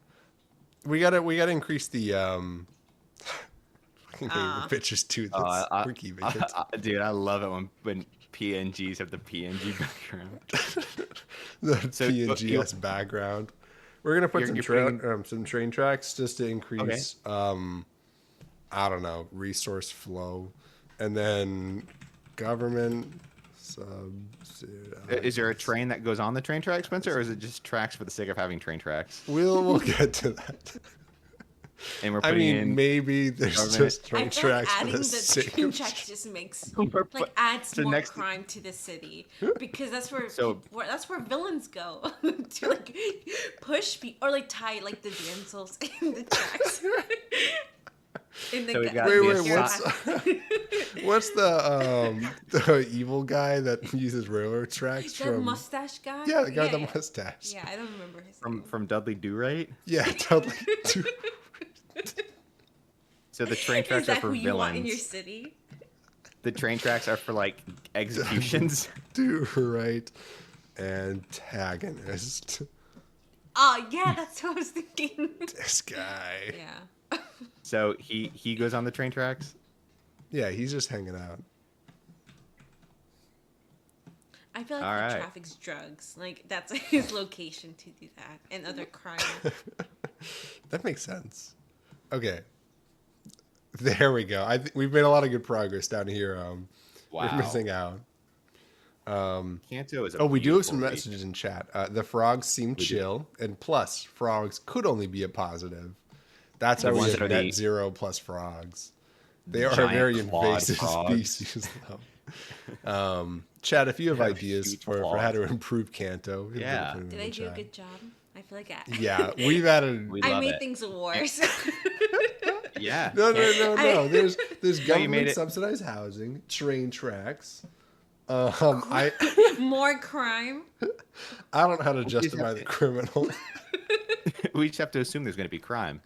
Speaker 1: We gotta increase the fucking hate the pictures too. That's we're keeping it.
Speaker 2: Dude, I love it when PNGs have the PNG background.
Speaker 1: The
Speaker 2: So,
Speaker 1: PNGS background. We're gonna put
Speaker 2: You're
Speaker 1: some train tracks just to increase I don't know, resource flow, and then government subsidized.
Speaker 2: Is there a train that goes on the train track, Spencer, or is it just tracks for the sake of having train tracks?
Speaker 1: We'll get to that.
Speaker 2: And we're
Speaker 1: I
Speaker 2: putting
Speaker 1: mean,
Speaker 2: in
Speaker 1: maybe there's
Speaker 2: government-
Speaker 1: just
Speaker 3: I
Speaker 1: train
Speaker 3: feel like
Speaker 1: tracks for
Speaker 3: adding
Speaker 1: the
Speaker 3: the
Speaker 1: sake
Speaker 3: train
Speaker 1: of
Speaker 3: tracks just makes
Speaker 2: We're
Speaker 3: like adds
Speaker 2: so
Speaker 3: more
Speaker 2: next-
Speaker 3: crime to the city because that's where
Speaker 2: So-
Speaker 3: that's where villains go to like push people or like tie like the damsels in the tracks. In the
Speaker 2: So we
Speaker 3: gu-
Speaker 2: got
Speaker 1: Wait,
Speaker 2: the
Speaker 1: wait, what's the evil guy that uses railroad tracks
Speaker 3: the
Speaker 1: from?
Speaker 3: mustache guy?
Speaker 1: Yeah, the guy with the mustache.
Speaker 3: Yeah, I don't remember his name.
Speaker 2: from Dudley Do-Right.
Speaker 1: Yeah, totally.
Speaker 2: So the train
Speaker 3: Is
Speaker 2: tracks are
Speaker 3: that
Speaker 2: for
Speaker 3: who you want in your
Speaker 2: villains.
Speaker 3: city?
Speaker 2: The train tracks are for like executions.
Speaker 1: Do right antagonist.
Speaker 3: Oh yeah, that's what I was thinking.
Speaker 1: This guy.
Speaker 3: Yeah.
Speaker 2: So he goes on the train tracks.
Speaker 1: Yeah, he's just hanging out.
Speaker 3: I feel like
Speaker 2: All
Speaker 3: the
Speaker 2: right.
Speaker 3: traffic's drugs. Like that's his location to do that, and other crime.
Speaker 1: That makes sense. Okay. There we go. We've made a lot of good progress down here. We're
Speaker 2: Wow.
Speaker 1: missing out.
Speaker 2: Kanto is a
Speaker 1: Oh, we do have
Speaker 2: beautiful
Speaker 1: some
Speaker 2: region.
Speaker 1: messages in chat. The frogs seem
Speaker 2: We do.
Speaker 1: chill, and plus, frogs could only be a positive. That's
Speaker 2: The
Speaker 1: how we
Speaker 2: ones
Speaker 1: have
Speaker 2: that are
Speaker 1: net
Speaker 2: the
Speaker 1: zero plus frogs. They are a
Speaker 2: giant
Speaker 1: very
Speaker 2: clawed
Speaker 1: invasive
Speaker 2: frogs.
Speaker 1: species, though. Chad, if you have
Speaker 2: They have
Speaker 1: ideas
Speaker 2: huge
Speaker 1: for how
Speaker 2: claws.
Speaker 1: to improve Kanto, feel free to
Speaker 2: Yeah.
Speaker 1: put them
Speaker 3: Did
Speaker 1: in
Speaker 3: I
Speaker 1: the
Speaker 3: do a
Speaker 1: chat.
Speaker 3: good job? I feel like
Speaker 1: Yeah, we've added.
Speaker 2: We
Speaker 3: I
Speaker 2: love
Speaker 3: made
Speaker 2: it.
Speaker 3: things worse.
Speaker 2: Yeah.
Speaker 1: No.
Speaker 3: I-
Speaker 1: There's
Speaker 2: No, you
Speaker 1: government
Speaker 2: made it.
Speaker 1: subsidized housing, train tracks. I
Speaker 3: More crime.
Speaker 1: I don't know how to
Speaker 2: just
Speaker 1: justify
Speaker 2: have
Speaker 1: the
Speaker 2: to-
Speaker 1: criminal.
Speaker 2: We just have to assume there's going to be crime.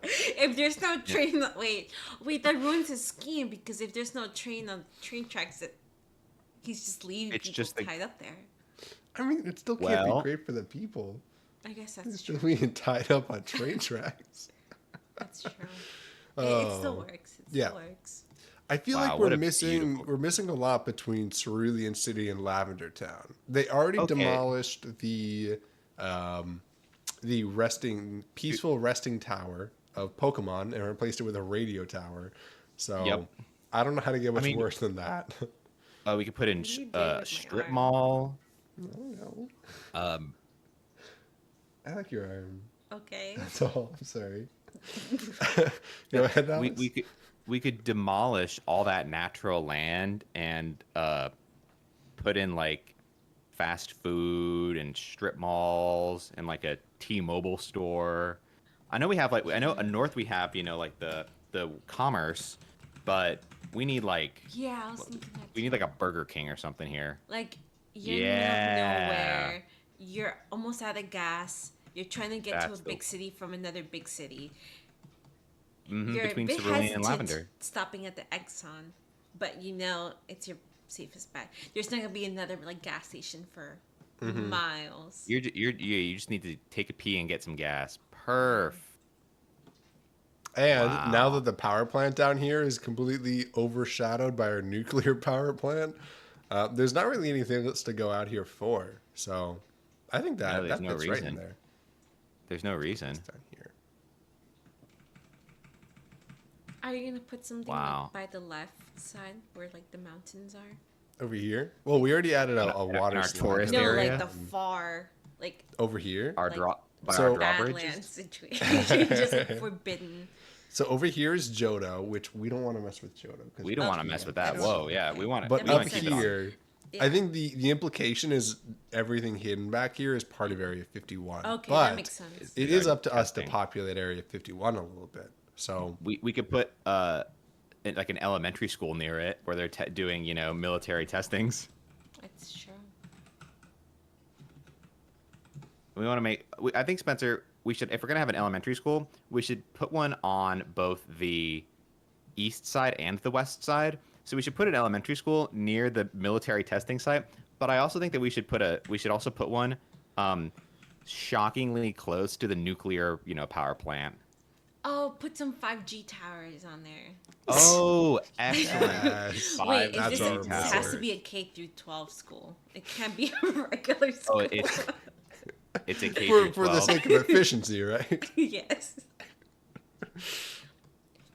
Speaker 3: If there's no train, wait, that ruins his scheme because if there's no train on train tracks, he's just leaving
Speaker 2: It's
Speaker 3: people
Speaker 2: just the-
Speaker 3: tied up there.
Speaker 1: I mean, it still can't
Speaker 2: Well-
Speaker 1: be great for the people.
Speaker 3: I guess
Speaker 1: It's
Speaker 3: that's
Speaker 1: still
Speaker 3: true.
Speaker 1: being tied up on train tracks.
Speaker 3: That's true. It still
Speaker 1: Oh.
Speaker 3: works. It
Speaker 1: Yeah.
Speaker 3: still works.
Speaker 1: I feel
Speaker 2: Wow,
Speaker 1: like
Speaker 2: what
Speaker 1: we're
Speaker 2: a
Speaker 1: missing
Speaker 2: beautiful-
Speaker 1: a lot between Cerulean City and Lavender Town. They already
Speaker 2: Okay.
Speaker 1: demolished the peaceful resting tower of Pokemon and replaced it with a radio tower. So
Speaker 2: Yep.
Speaker 1: I don't know how to get much
Speaker 2: mean-
Speaker 1: worse than that.
Speaker 2: We could put in
Speaker 3: What do you do with my
Speaker 2: strip
Speaker 3: arm?
Speaker 2: mall.
Speaker 1: I don't know.
Speaker 2: Um,
Speaker 1: I like your arm.
Speaker 3: Okay.
Speaker 1: That's all. I'm sorry. Go ahead, Alex.
Speaker 2: we could demolish all that natural land and put in like fast food and strip malls and like a T-Mobile store. I know north we have like the commerce, but we need like
Speaker 3: Yeah, I was thinking that.
Speaker 2: we need like a Burger King or something here.
Speaker 3: Like you're in the middle
Speaker 2: Yeah.
Speaker 3: of nowhere. You're almost out of gas. You're trying to get to a
Speaker 2: That's
Speaker 3: big
Speaker 2: the-
Speaker 3: city from another big city.
Speaker 2: Mhm,
Speaker 3: You're
Speaker 2: between
Speaker 3: a bit
Speaker 2: Cerulean
Speaker 3: hesitant
Speaker 2: and Lavender.
Speaker 3: stopping at the Exxon, but you know it's your safest bet. There's not gonna be another like gas station for miles.
Speaker 2: You just need to take a pee and get some gas. Perf.
Speaker 1: And
Speaker 2: Wow.
Speaker 1: now that the power plant down here is completely overshadowed by our nuclear power plant, there's not really anything else to go out here for. So I think that
Speaker 2: there's
Speaker 1: that
Speaker 2: no
Speaker 1: fits right in
Speaker 2: reason.
Speaker 1: there.
Speaker 2: There's no reason.
Speaker 1: Down here.
Speaker 3: Are you gonna put something
Speaker 2: Wow.
Speaker 3: like, by the left side where like the mountains are?
Speaker 1: Over here? Well, we already added a
Speaker 2: In our
Speaker 1: water slide.
Speaker 2: tourist
Speaker 3: No,
Speaker 2: area?
Speaker 3: like the far, like
Speaker 1: Over here?
Speaker 2: Our
Speaker 3: Like-
Speaker 2: drop by
Speaker 1: So-
Speaker 2: our
Speaker 3: badland
Speaker 2: drawbridges.
Speaker 3: situation, just like forbidden.
Speaker 1: So over here is Johto, which we don't want to mess with Johto. 'cause
Speaker 2: We don't want to
Speaker 3: Okay.
Speaker 2: mess with
Speaker 3: I
Speaker 2: that.
Speaker 3: don't
Speaker 2: Whoa,
Speaker 3: know.
Speaker 2: yeah, we want to.
Speaker 1: But
Speaker 3: That
Speaker 1: up
Speaker 3: makes sense.
Speaker 1: here, I
Speaker 3: Yeah.
Speaker 1: think the implication is everything hidden back here is part of Area 51.
Speaker 3: Okay,
Speaker 1: but
Speaker 3: that makes sense.
Speaker 1: it is up to us to
Speaker 2: Testing.
Speaker 1: populate Area 51 a little bit. So
Speaker 2: We could put like an elementary school near it where they're doing military testings.
Speaker 3: That's true.
Speaker 2: We want to I think Spencer, we should, if we're gonna have an elementary school, we should put one on both the east side and the west side. So we should put an elementary school near the military testing site. But I also think that we should also put one shockingly close to the nuclear power plant.
Speaker 3: Oh, put some 5G towers on there.
Speaker 2: Oh, excellent.
Speaker 1: yes,
Speaker 3: Wait,
Speaker 1: that's
Speaker 3: this,
Speaker 1: our
Speaker 3: this has to
Speaker 1: word.
Speaker 3: be a K through 12 school. It can't be a regular school.
Speaker 2: Oh, it's a K
Speaker 1: for
Speaker 2: through
Speaker 1: the
Speaker 2: 12.
Speaker 1: sake of efficiency, right?
Speaker 3: Yes.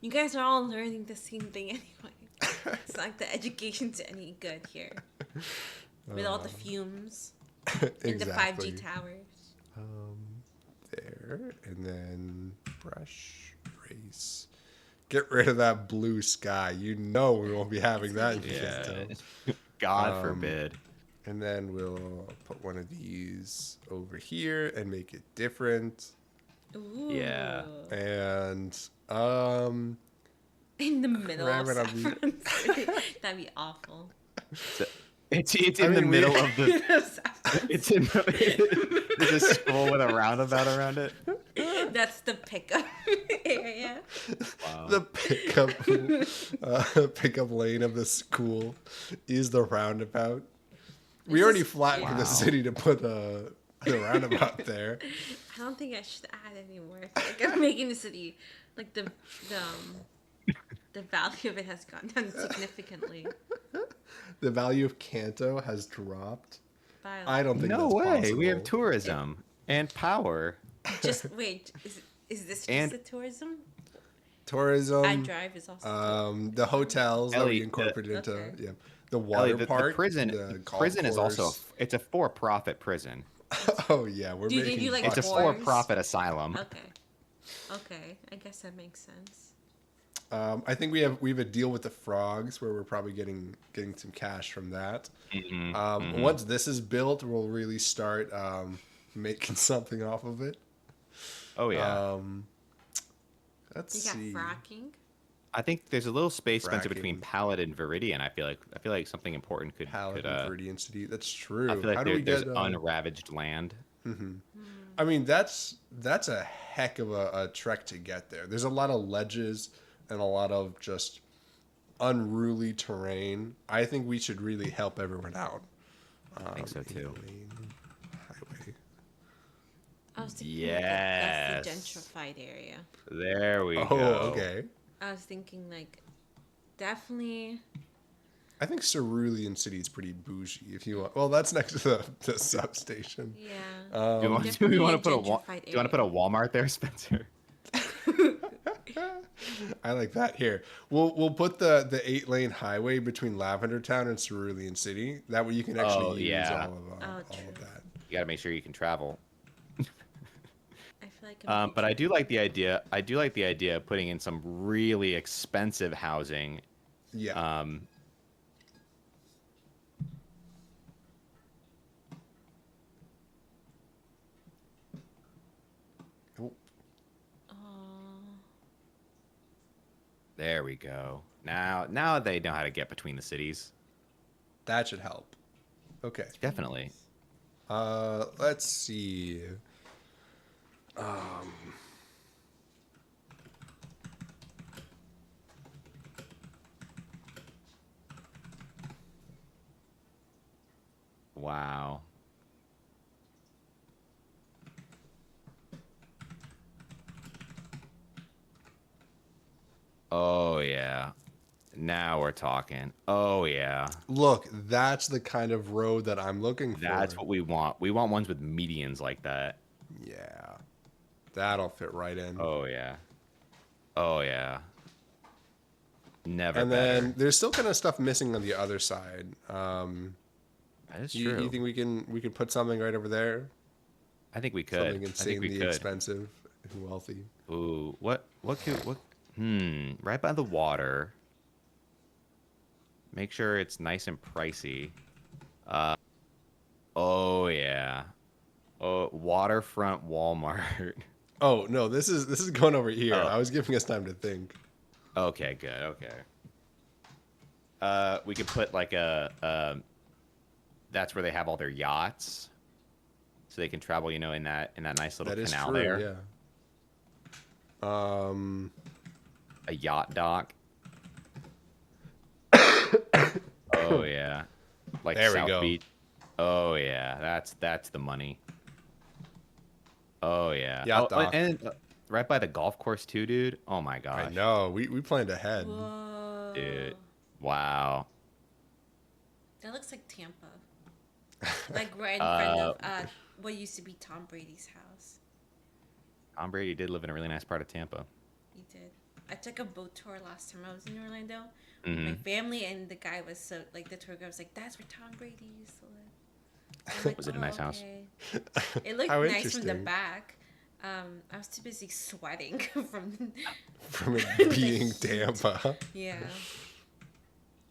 Speaker 3: You guys are all learning the same thing anyway. It's not like the education's any good here. With all the fumes and the 5G towers.
Speaker 1: There, and then brush, erase. Get rid of that blue sky. You know we won't be having that in
Speaker 2: Yeah.
Speaker 1: Kanto.
Speaker 2: God
Speaker 1: Um,
Speaker 2: forbid.
Speaker 1: And then we'll put one of these over here and make it different.
Speaker 3: Ooh.
Speaker 2: Yeah.
Speaker 1: And
Speaker 3: In the middle of
Speaker 1: Cram it on
Speaker 3: Saffron City. That'd be awful.
Speaker 2: It's
Speaker 1: I
Speaker 2: in the
Speaker 1: mean,
Speaker 2: middle of the.
Speaker 3: Saffron
Speaker 2: It's in. There's a skull with a roundabout around it.
Speaker 3: That's the pickup area.
Speaker 2: Wow.
Speaker 1: the pickup lane of the school is the roundabout. We
Speaker 3: This
Speaker 1: already
Speaker 3: is-
Speaker 1: flattened
Speaker 2: Wow.
Speaker 1: the city to put the roundabout there.
Speaker 3: I don't think I should add any more. I feel like I'm making the city like the value of it has gone down significantly.
Speaker 1: the value of Kanto has dropped.
Speaker 3: By
Speaker 1: I don't think
Speaker 2: No
Speaker 1: that's
Speaker 2: way.
Speaker 1: possible.
Speaker 2: We have tourism and power.
Speaker 3: just wait. Is this just
Speaker 2: And-
Speaker 3: the tourism?
Speaker 1: Tourism.
Speaker 3: iDrive is also.
Speaker 1: The hotels that
Speaker 2: Ellie,
Speaker 1: we incorporated into.
Speaker 3: Okay.
Speaker 1: Yeah. The water
Speaker 2: Ellie,
Speaker 1: park.
Speaker 2: the prison.
Speaker 1: The golf
Speaker 2: Prison is also
Speaker 1: course.
Speaker 2: it's a for-profit prison.
Speaker 1: Oh yeah, we're
Speaker 3: Do they
Speaker 1: making.
Speaker 3: do, like,
Speaker 2: It's a
Speaker 1: bucks.
Speaker 3: Wars?
Speaker 2: for-profit asylum.
Speaker 3: Okay. I guess that makes sense.
Speaker 1: I think we have a deal with the frogs where we're probably getting some cash from that. Once this is built, we'll really start making something off of it.
Speaker 2: Oh yeah.
Speaker 1: Let's
Speaker 3: You got
Speaker 1: see.
Speaker 3: fracking.
Speaker 2: I think there's a little space, Spencer, between
Speaker 1: Fracking.
Speaker 2: Pallet and Viridian. I feel like something important could.
Speaker 1: Palette and Viridian City. That's true.
Speaker 2: I feel like
Speaker 1: How do we
Speaker 2: there's
Speaker 1: get?
Speaker 2: unravaged land.
Speaker 1: I mean, that's a heck of a trek to get there. There's a lot of ledges and a lot of just unruly terrain. I think we should really help everyone out.
Speaker 2: I think so too.
Speaker 1: Highway.
Speaker 3: I was thinking
Speaker 2: Yes.
Speaker 3: that's the gentrified area.
Speaker 2: There we
Speaker 1: Oh,
Speaker 2: go.
Speaker 1: okay.
Speaker 3: I was thinking definitely.
Speaker 1: I think Cerulean City is pretty bougie. If you want, well, that's next to the substation.
Speaker 3: Yeah.
Speaker 2: Do you want
Speaker 3: Definitely
Speaker 2: to
Speaker 3: a
Speaker 2: put a
Speaker 3: gentrified
Speaker 2: do you want to put a Walmart there, Spencer?
Speaker 1: I like that. Here, we'll put the 8-lane highway between Lavender Town and Cerulean City. That way you can actually use
Speaker 2: yeah.
Speaker 1: all of
Speaker 3: true.
Speaker 1: that.
Speaker 2: You got to make sure you can travel.
Speaker 3: I feel like. I'm
Speaker 2: But I do like the idea. I do like the idea of putting in some really expensive housing.
Speaker 1: Yeah.
Speaker 2: There we go. Now they know how to get between the cities.
Speaker 1: That should help. Okay.
Speaker 2: Definitely.
Speaker 1: Let's see.
Speaker 2: Wow. Oh yeah. Now we're talking. Oh yeah.
Speaker 1: Look, that's the kind of road that I'm looking for.
Speaker 2: That's what we want. We want ones with medians like that.
Speaker 1: Yeah. That'll fit right in.
Speaker 2: Oh yeah. Oh yeah. Never
Speaker 1: and
Speaker 2: better.
Speaker 1: then there's still kind of stuff missing on the other side.
Speaker 2: That is
Speaker 1: You
Speaker 2: true.
Speaker 1: think we can put something right over there?
Speaker 2: I think we could.
Speaker 1: Something
Speaker 2: I think we
Speaker 1: insanely
Speaker 2: could.
Speaker 1: expensive and wealthy.
Speaker 2: Ooh, what right by the water. Make sure it's nice and pricey. Oh yeah. Oh, waterfront Walmart.
Speaker 1: Oh no, this is going over here.
Speaker 2: Oh.
Speaker 1: I was giving us time to think.
Speaker 2: Okay, good. Okay. We could put like that's where they have all their yachts, so they can travel. In that nice little
Speaker 1: That is
Speaker 2: canal
Speaker 1: true.
Speaker 2: there.
Speaker 1: Yeah.
Speaker 2: A yacht dock. Oh yeah. Like
Speaker 1: There we
Speaker 2: South
Speaker 1: go.
Speaker 2: Beach. Oh yeah, that's the money. Oh yeah.
Speaker 1: Yacht
Speaker 2: Oh,
Speaker 1: dock.
Speaker 2: and right by the golf course too, dude. Oh my gosh.
Speaker 1: I know. We planned ahead.
Speaker 3: Whoa.
Speaker 2: Dude. Wow.
Speaker 3: That looks like Tampa. Like right in front of what used to be Tom Brady's house.
Speaker 2: Tom Brady did live in a really nice part of Tampa.
Speaker 3: He did. I took a boat tour last time I was in Orlando.
Speaker 2: Mhm.
Speaker 3: My family and the guy was so like the tour guide was like, "That's where Tom Brady used to live." I'm like,
Speaker 2: Was it a nice house?
Speaker 3: okay." It looked
Speaker 1: How
Speaker 3: nice from the
Speaker 1: interesting.
Speaker 3: back. I was too busy sweating from.
Speaker 1: From it being Tampa.
Speaker 3: Yeah.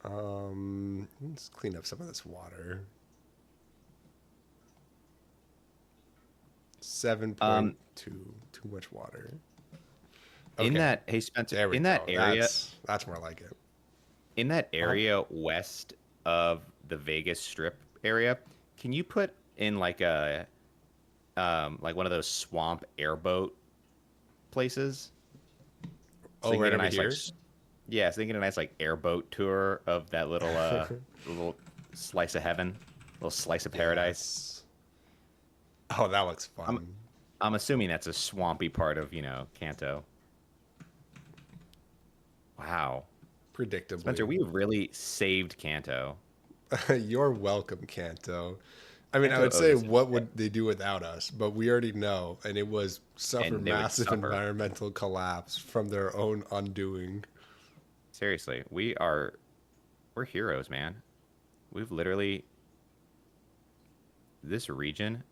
Speaker 1: Let's clean up some of this water. 7.2. Too much water.
Speaker 2: In
Speaker 1: Okay.
Speaker 2: that, hey Spencer,
Speaker 1: There we
Speaker 2: in
Speaker 1: go.
Speaker 2: that area,
Speaker 1: That's more like it.
Speaker 2: in that area west of the Vegas Strip area, can you put in like one of those swamp airboat places?
Speaker 1: Oh,
Speaker 2: you can
Speaker 1: right
Speaker 2: get a
Speaker 1: over
Speaker 2: nice,
Speaker 1: here?
Speaker 2: yeah, so they can get a nice like airboat tour of that little slice of heaven, little slice of paradise.
Speaker 1: Yes. Oh, that looks fun.
Speaker 2: I'm assuming that's a swampy part of Kanto. Wow,
Speaker 1: Predictably.
Speaker 2: Spencer, we really saved Kanto.
Speaker 1: You're welcome, Kanto. I mean, I
Speaker 2: Kanto
Speaker 1: would say,
Speaker 2: owes us
Speaker 1: what would they do without us? But we already know, and it was suffer
Speaker 2: And they would
Speaker 1: massive
Speaker 2: suffer.
Speaker 1: environmental collapse from their own undoing.
Speaker 2: Seriously, we're heroes, man. We've literally this region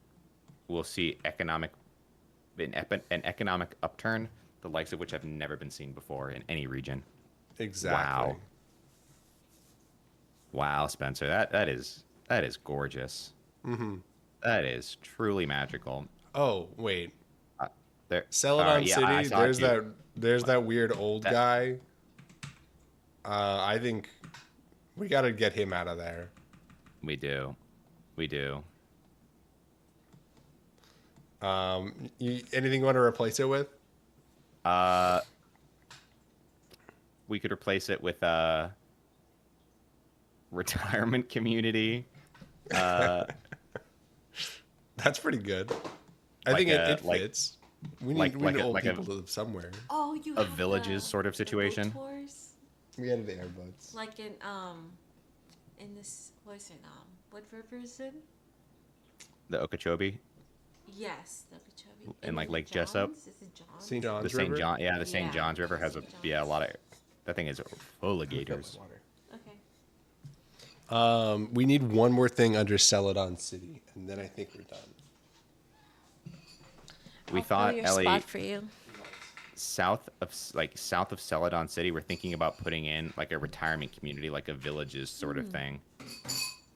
Speaker 2: will see an economic upturn, the likes of which have never been seen before in any region.
Speaker 1: Exactly.
Speaker 2: Wow, Spencer, that is gorgeous.
Speaker 1: Mm-hmm.
Speaker 2: That is truly magical.
Speaker 1: Oh wait,
Speaker 2: Uh, there,
Speaker 1: Celadon
Speaker 2: yeah, I
Speaker 1: City.
Speaker 2: saw it too.
Speaker 1: There's that weird old
Speaker 2: That
Speaker 1: guy. I think we got to get him out of there.
Speaker 2: we do, we do.
Speaker 1: Anything you want to replace it with?
Speaker 2: Uh, we could replace it with a retirement community.
Speaker 1: That's pretty good. I
Speaker 2: Like
Speaker 1: think it
Speaker 2: like
Speaker 1: fits. We need old
Speaker 2: like
Speaker 1: people to live somewhere.
Speaker 3: Oh, you
Speaker 2: a
Speaker 3: have
Speaker 2: villages sort of
Speaker 3: the boat
Speaker 2: situation.
Speaker 3: tours?
Speaker 1: We had the airboats.
Speaker 3: Like in this, what is it what river is it?
Speaker 2: The Okeechobee
Speaker 3: Yes, the Okeechobee.
Speaker 2: and like
Speaker 3: then
Speaker 2: Lake
Speaker 3: John's?
Speaker 2: Jessup.
Speaker 3: Is it John's?
Speaker 1: St. John's
Speaker 2: The St.
Speaker 1: River.
Speaker 2: John, yeah, the St.
Speaker 3: Yeah,
Speaker 2: John's River has a
Speaker 3: St.
Speaker 2: yeah a
Speaker 3: John's.
Speaker 2: lot of that thing is full of gators.
Speaker 3: Okay.
Speaker 1: We need one more thing under Celadon City, and then I think we're done.
Speaker 2: We
Speaker 3: I'll
Speaker 2: thought
Speaker 3: fill your
Speaker 2: Ellie
Speaker 3: spot for you.
Speaker 2: south of Celadon City, we're thinking about putting in like a retirement community, like a villages sort of thing.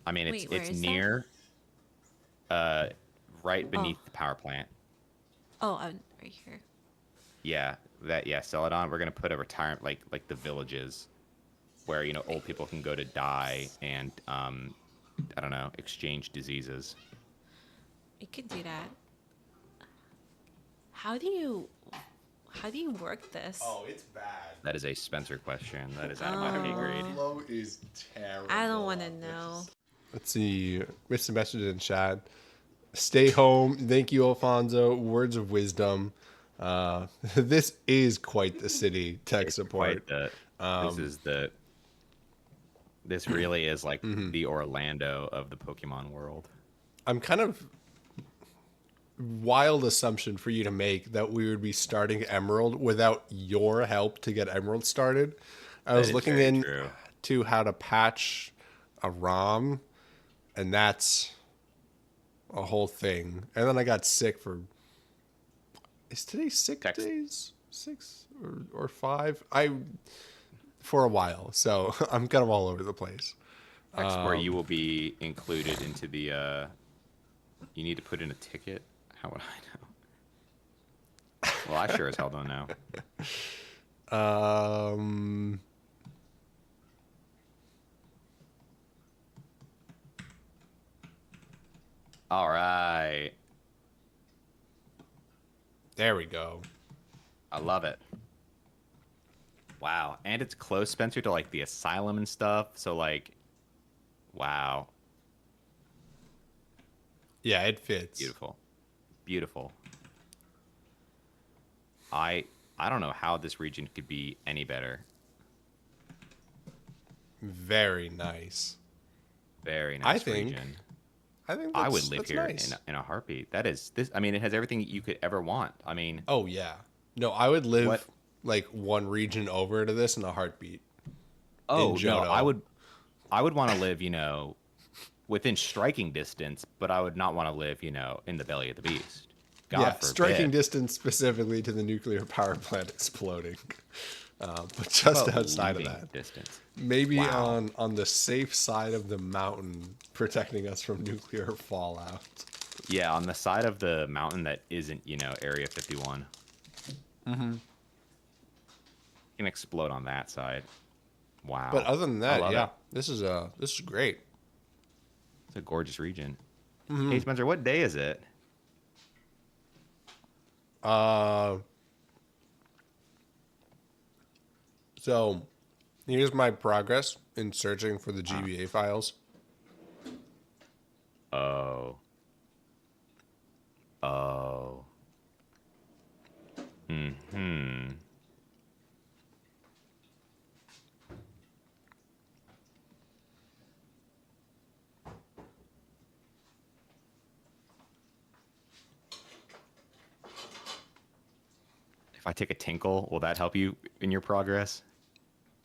Speaker 2: I mean,
Speaker 3: Wait, where
Speaker 2: it's
Speaker 3: is that?
Speaker 2: near, right beneath the power plant.
Speaker 3: Oh, right here.
Speaker 2: Yeah, Celadon. We're gonna put a retirement like the villages, where old people can go to die and I don't know, exchange diseases.
Speaker 3: You could do that. How do you work this?
Speaker 1: Oh, it's bad.
Speaker 2: That is a Spencer question. That is out of my pay grade.
Speaker 1: Flow is terrible.
Speaker 3: I don't want to know.
Speaker 1: Let's see. We have some messages in chat. Stay home. Thank you, Alfonso. Words of wisdom. This is quite the city. Tech support.
Speaker 2: This really is like the Orlando of the Pokemon world.
Speaker 1: I'm kind of wild assumption for you to make that we would be starting Emerald without your help to get Emerald started. I was looking into how to patch a ROM, and that's a whole thing. And then I got sick for. Is today 6 days? 6 or 5? For a while, so I'm kind of all over the place.
Speaker 2: Export, you will be included into the. You need to put in a ticket. How would I know? Well, I sure as hell don't know. All right.
Speaker 1: There we go.
Speaker 2: I love it. Wow. And it's close, Spencer, to like the asylum and stuff. So like, wow.
Speaker 1: Yeah, it fits.
Speaker 2: Beautiful. Beautiful. I don't know how this region could be any better.
Speaker 1: Very nice.
Speaker 2: Very nice
Speaker 1: think
Speaker 2: region.
Speaker 1: I think
Speaker 2: I would live here
Speaker 1: nice.
Speaker 2: in a heartbeat. That is this. I mean, it has everything you could ever want. I mean,
Speaker 1: Oh yeah. No, I would live like one region over to this in a heartbeat.
Speaker 2: oh no,
Speaker 1: Johto.
Speaker 2: I would want to live, within striking distance, but I would not want to live, in the belly of the beast. God
Speaker 1: yeah,
Speaker 2: forbid.
Speaker 1: striking distance specifically to the nuclear power plant exploding. But just
Speaker 2: But
Speaker 1: outside of
Speaker 2: leaving
Speaker 1: that.
Speaker 2: distance.
Speaker 1: Maybe
Speaker 2: Wow.
Speaker 1: on the safe side of the mountain, protecting us from nuclear fallout.
Speaker 2: Yeah, on the side of the mountain that isn't, Area 51.
Speaker 1: Mm-hmm.
Speaker 2: Can explode on that side. Wow.
Speaker 1: But other than
Speaker 2: I
Speaker 1: that,
Speaker 2: love
Speaker 1: yeah,
Speaker 2: it.
Speaker 1: this is great.
Speaker 2: It's a gorgeous region.
Speaker 1: Mm-hmm.
Speaker 2: Hey, Spencer, what day is it?
Speaker 1: So here's my progress in searching for the GBA files.
Speaker 2: Oh. Oh. Hmm. If I take a tinkle, will that help you in your progress?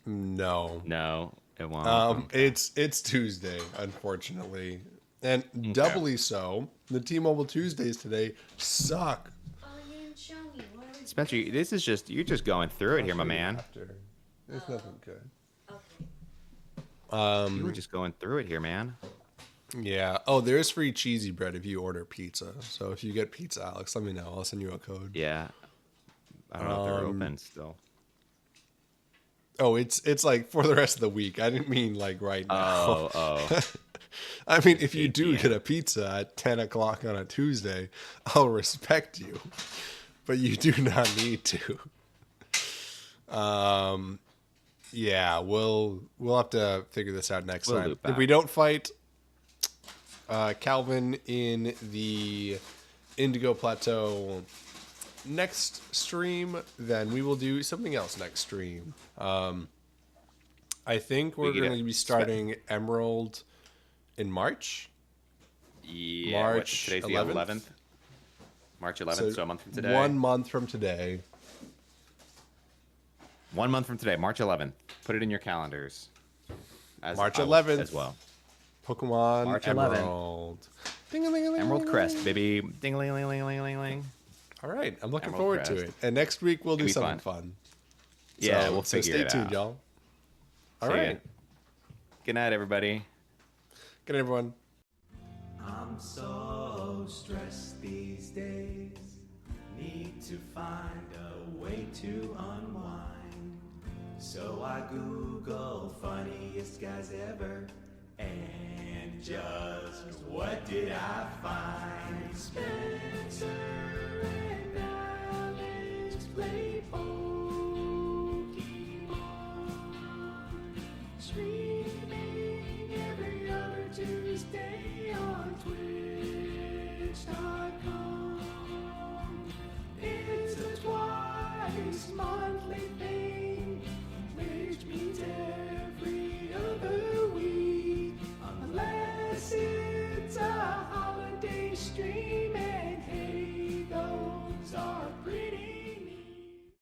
Speaker 1: No.
Speaker 2: No, it won't. Okay.
Speaker 1: It's Tuesday, unfortunately, and doubly so. The T-Mobile Tuesdays today suck.
Speaker 3: Oh, you didn't show me. What are we
Speaker 2: Spencer, you're just going through it here, my man.
Speaker 1: After. There's nothing good.
Speaker 3: Okay.
Speaker 2: You were just going through it here, man.
Speaker 1: Yeah. Oh, there's free cheesy bread if you order pizza. So if you get pizza, Alex, let me know. I'll send you a code.
Speaker 2: Yeah. I don't know if they're open still.
Speaker 1: Oh, it's like for the rest of the week. I didn't mean like right now.
Speaker 2: Oh.
Speaker 1: I mean, if you
Speaker 2: 8
Speaker 1: do
Speaker 2: p.m.
Speaker 1: get a pizza at 10 o'clock on a Tuesday, I'll respect you. But you do not need to. Yeah, we'll have to figure this out next
Speaker 2: We'll
Speaker 1: time.
Speaker 2: loop
Speaker 1: If
Speaker 2: back.
Speaker 1: we don't fight Calvin in the Indigo Plateau next stream, then we will do something else next stream. I think we're going to be starting Emerald in March.
Speaker 2: Yeah.
Speaker 1: March
Speaker 2: Today's
Speaker 1: 11th?
Speaker 2: the 11th. March 11th, so a month from today.
Speaker 1: 1 month from today.
Speaker 2: 1 month from today, March 11th. Put it in your calendars.
Speaker 1: March
Speaker 2: I will
Speaker 1: 11th.
Speaker 2: as well.
Speaker 1: Pokemon
Speaker 2: March 11th.
Speaker 1: Emerald. Ding-a-ling-a-ling-a-ling.
Speaker 2: Emerald Crest, baby. Ding-a-ling-a-ling-a-ling-a-ling.
Speaker 1: All right, I'm looking
Speaker 2: Emerald
Speaker 1: forward to
Speaker 2: Crest.
Speaker 1: it. And next week we'll do
Speaker 2: It'll be
Speaker 1: something fun.
Speaker 2: Yeah,
Speaker 1: So
Speaker 2: we'll figure it out.
Speaker 1: Stay tuned, y'all. All
Speaker 2: See ya.
Speaker 1: right.
Speaker 2: Good night, everybody.
Speaker 1: Good night, everyone.
Speaker 4: I'm so stressed these days. Need to find a way to unwind. So I Google funniest guys ever. And just what did I find? Spencer and Alex play Pokemon. Streaming every other Tuesday on Twitch.com. It's a twice monthly thing, which means every other week, unless it's a holiday stream.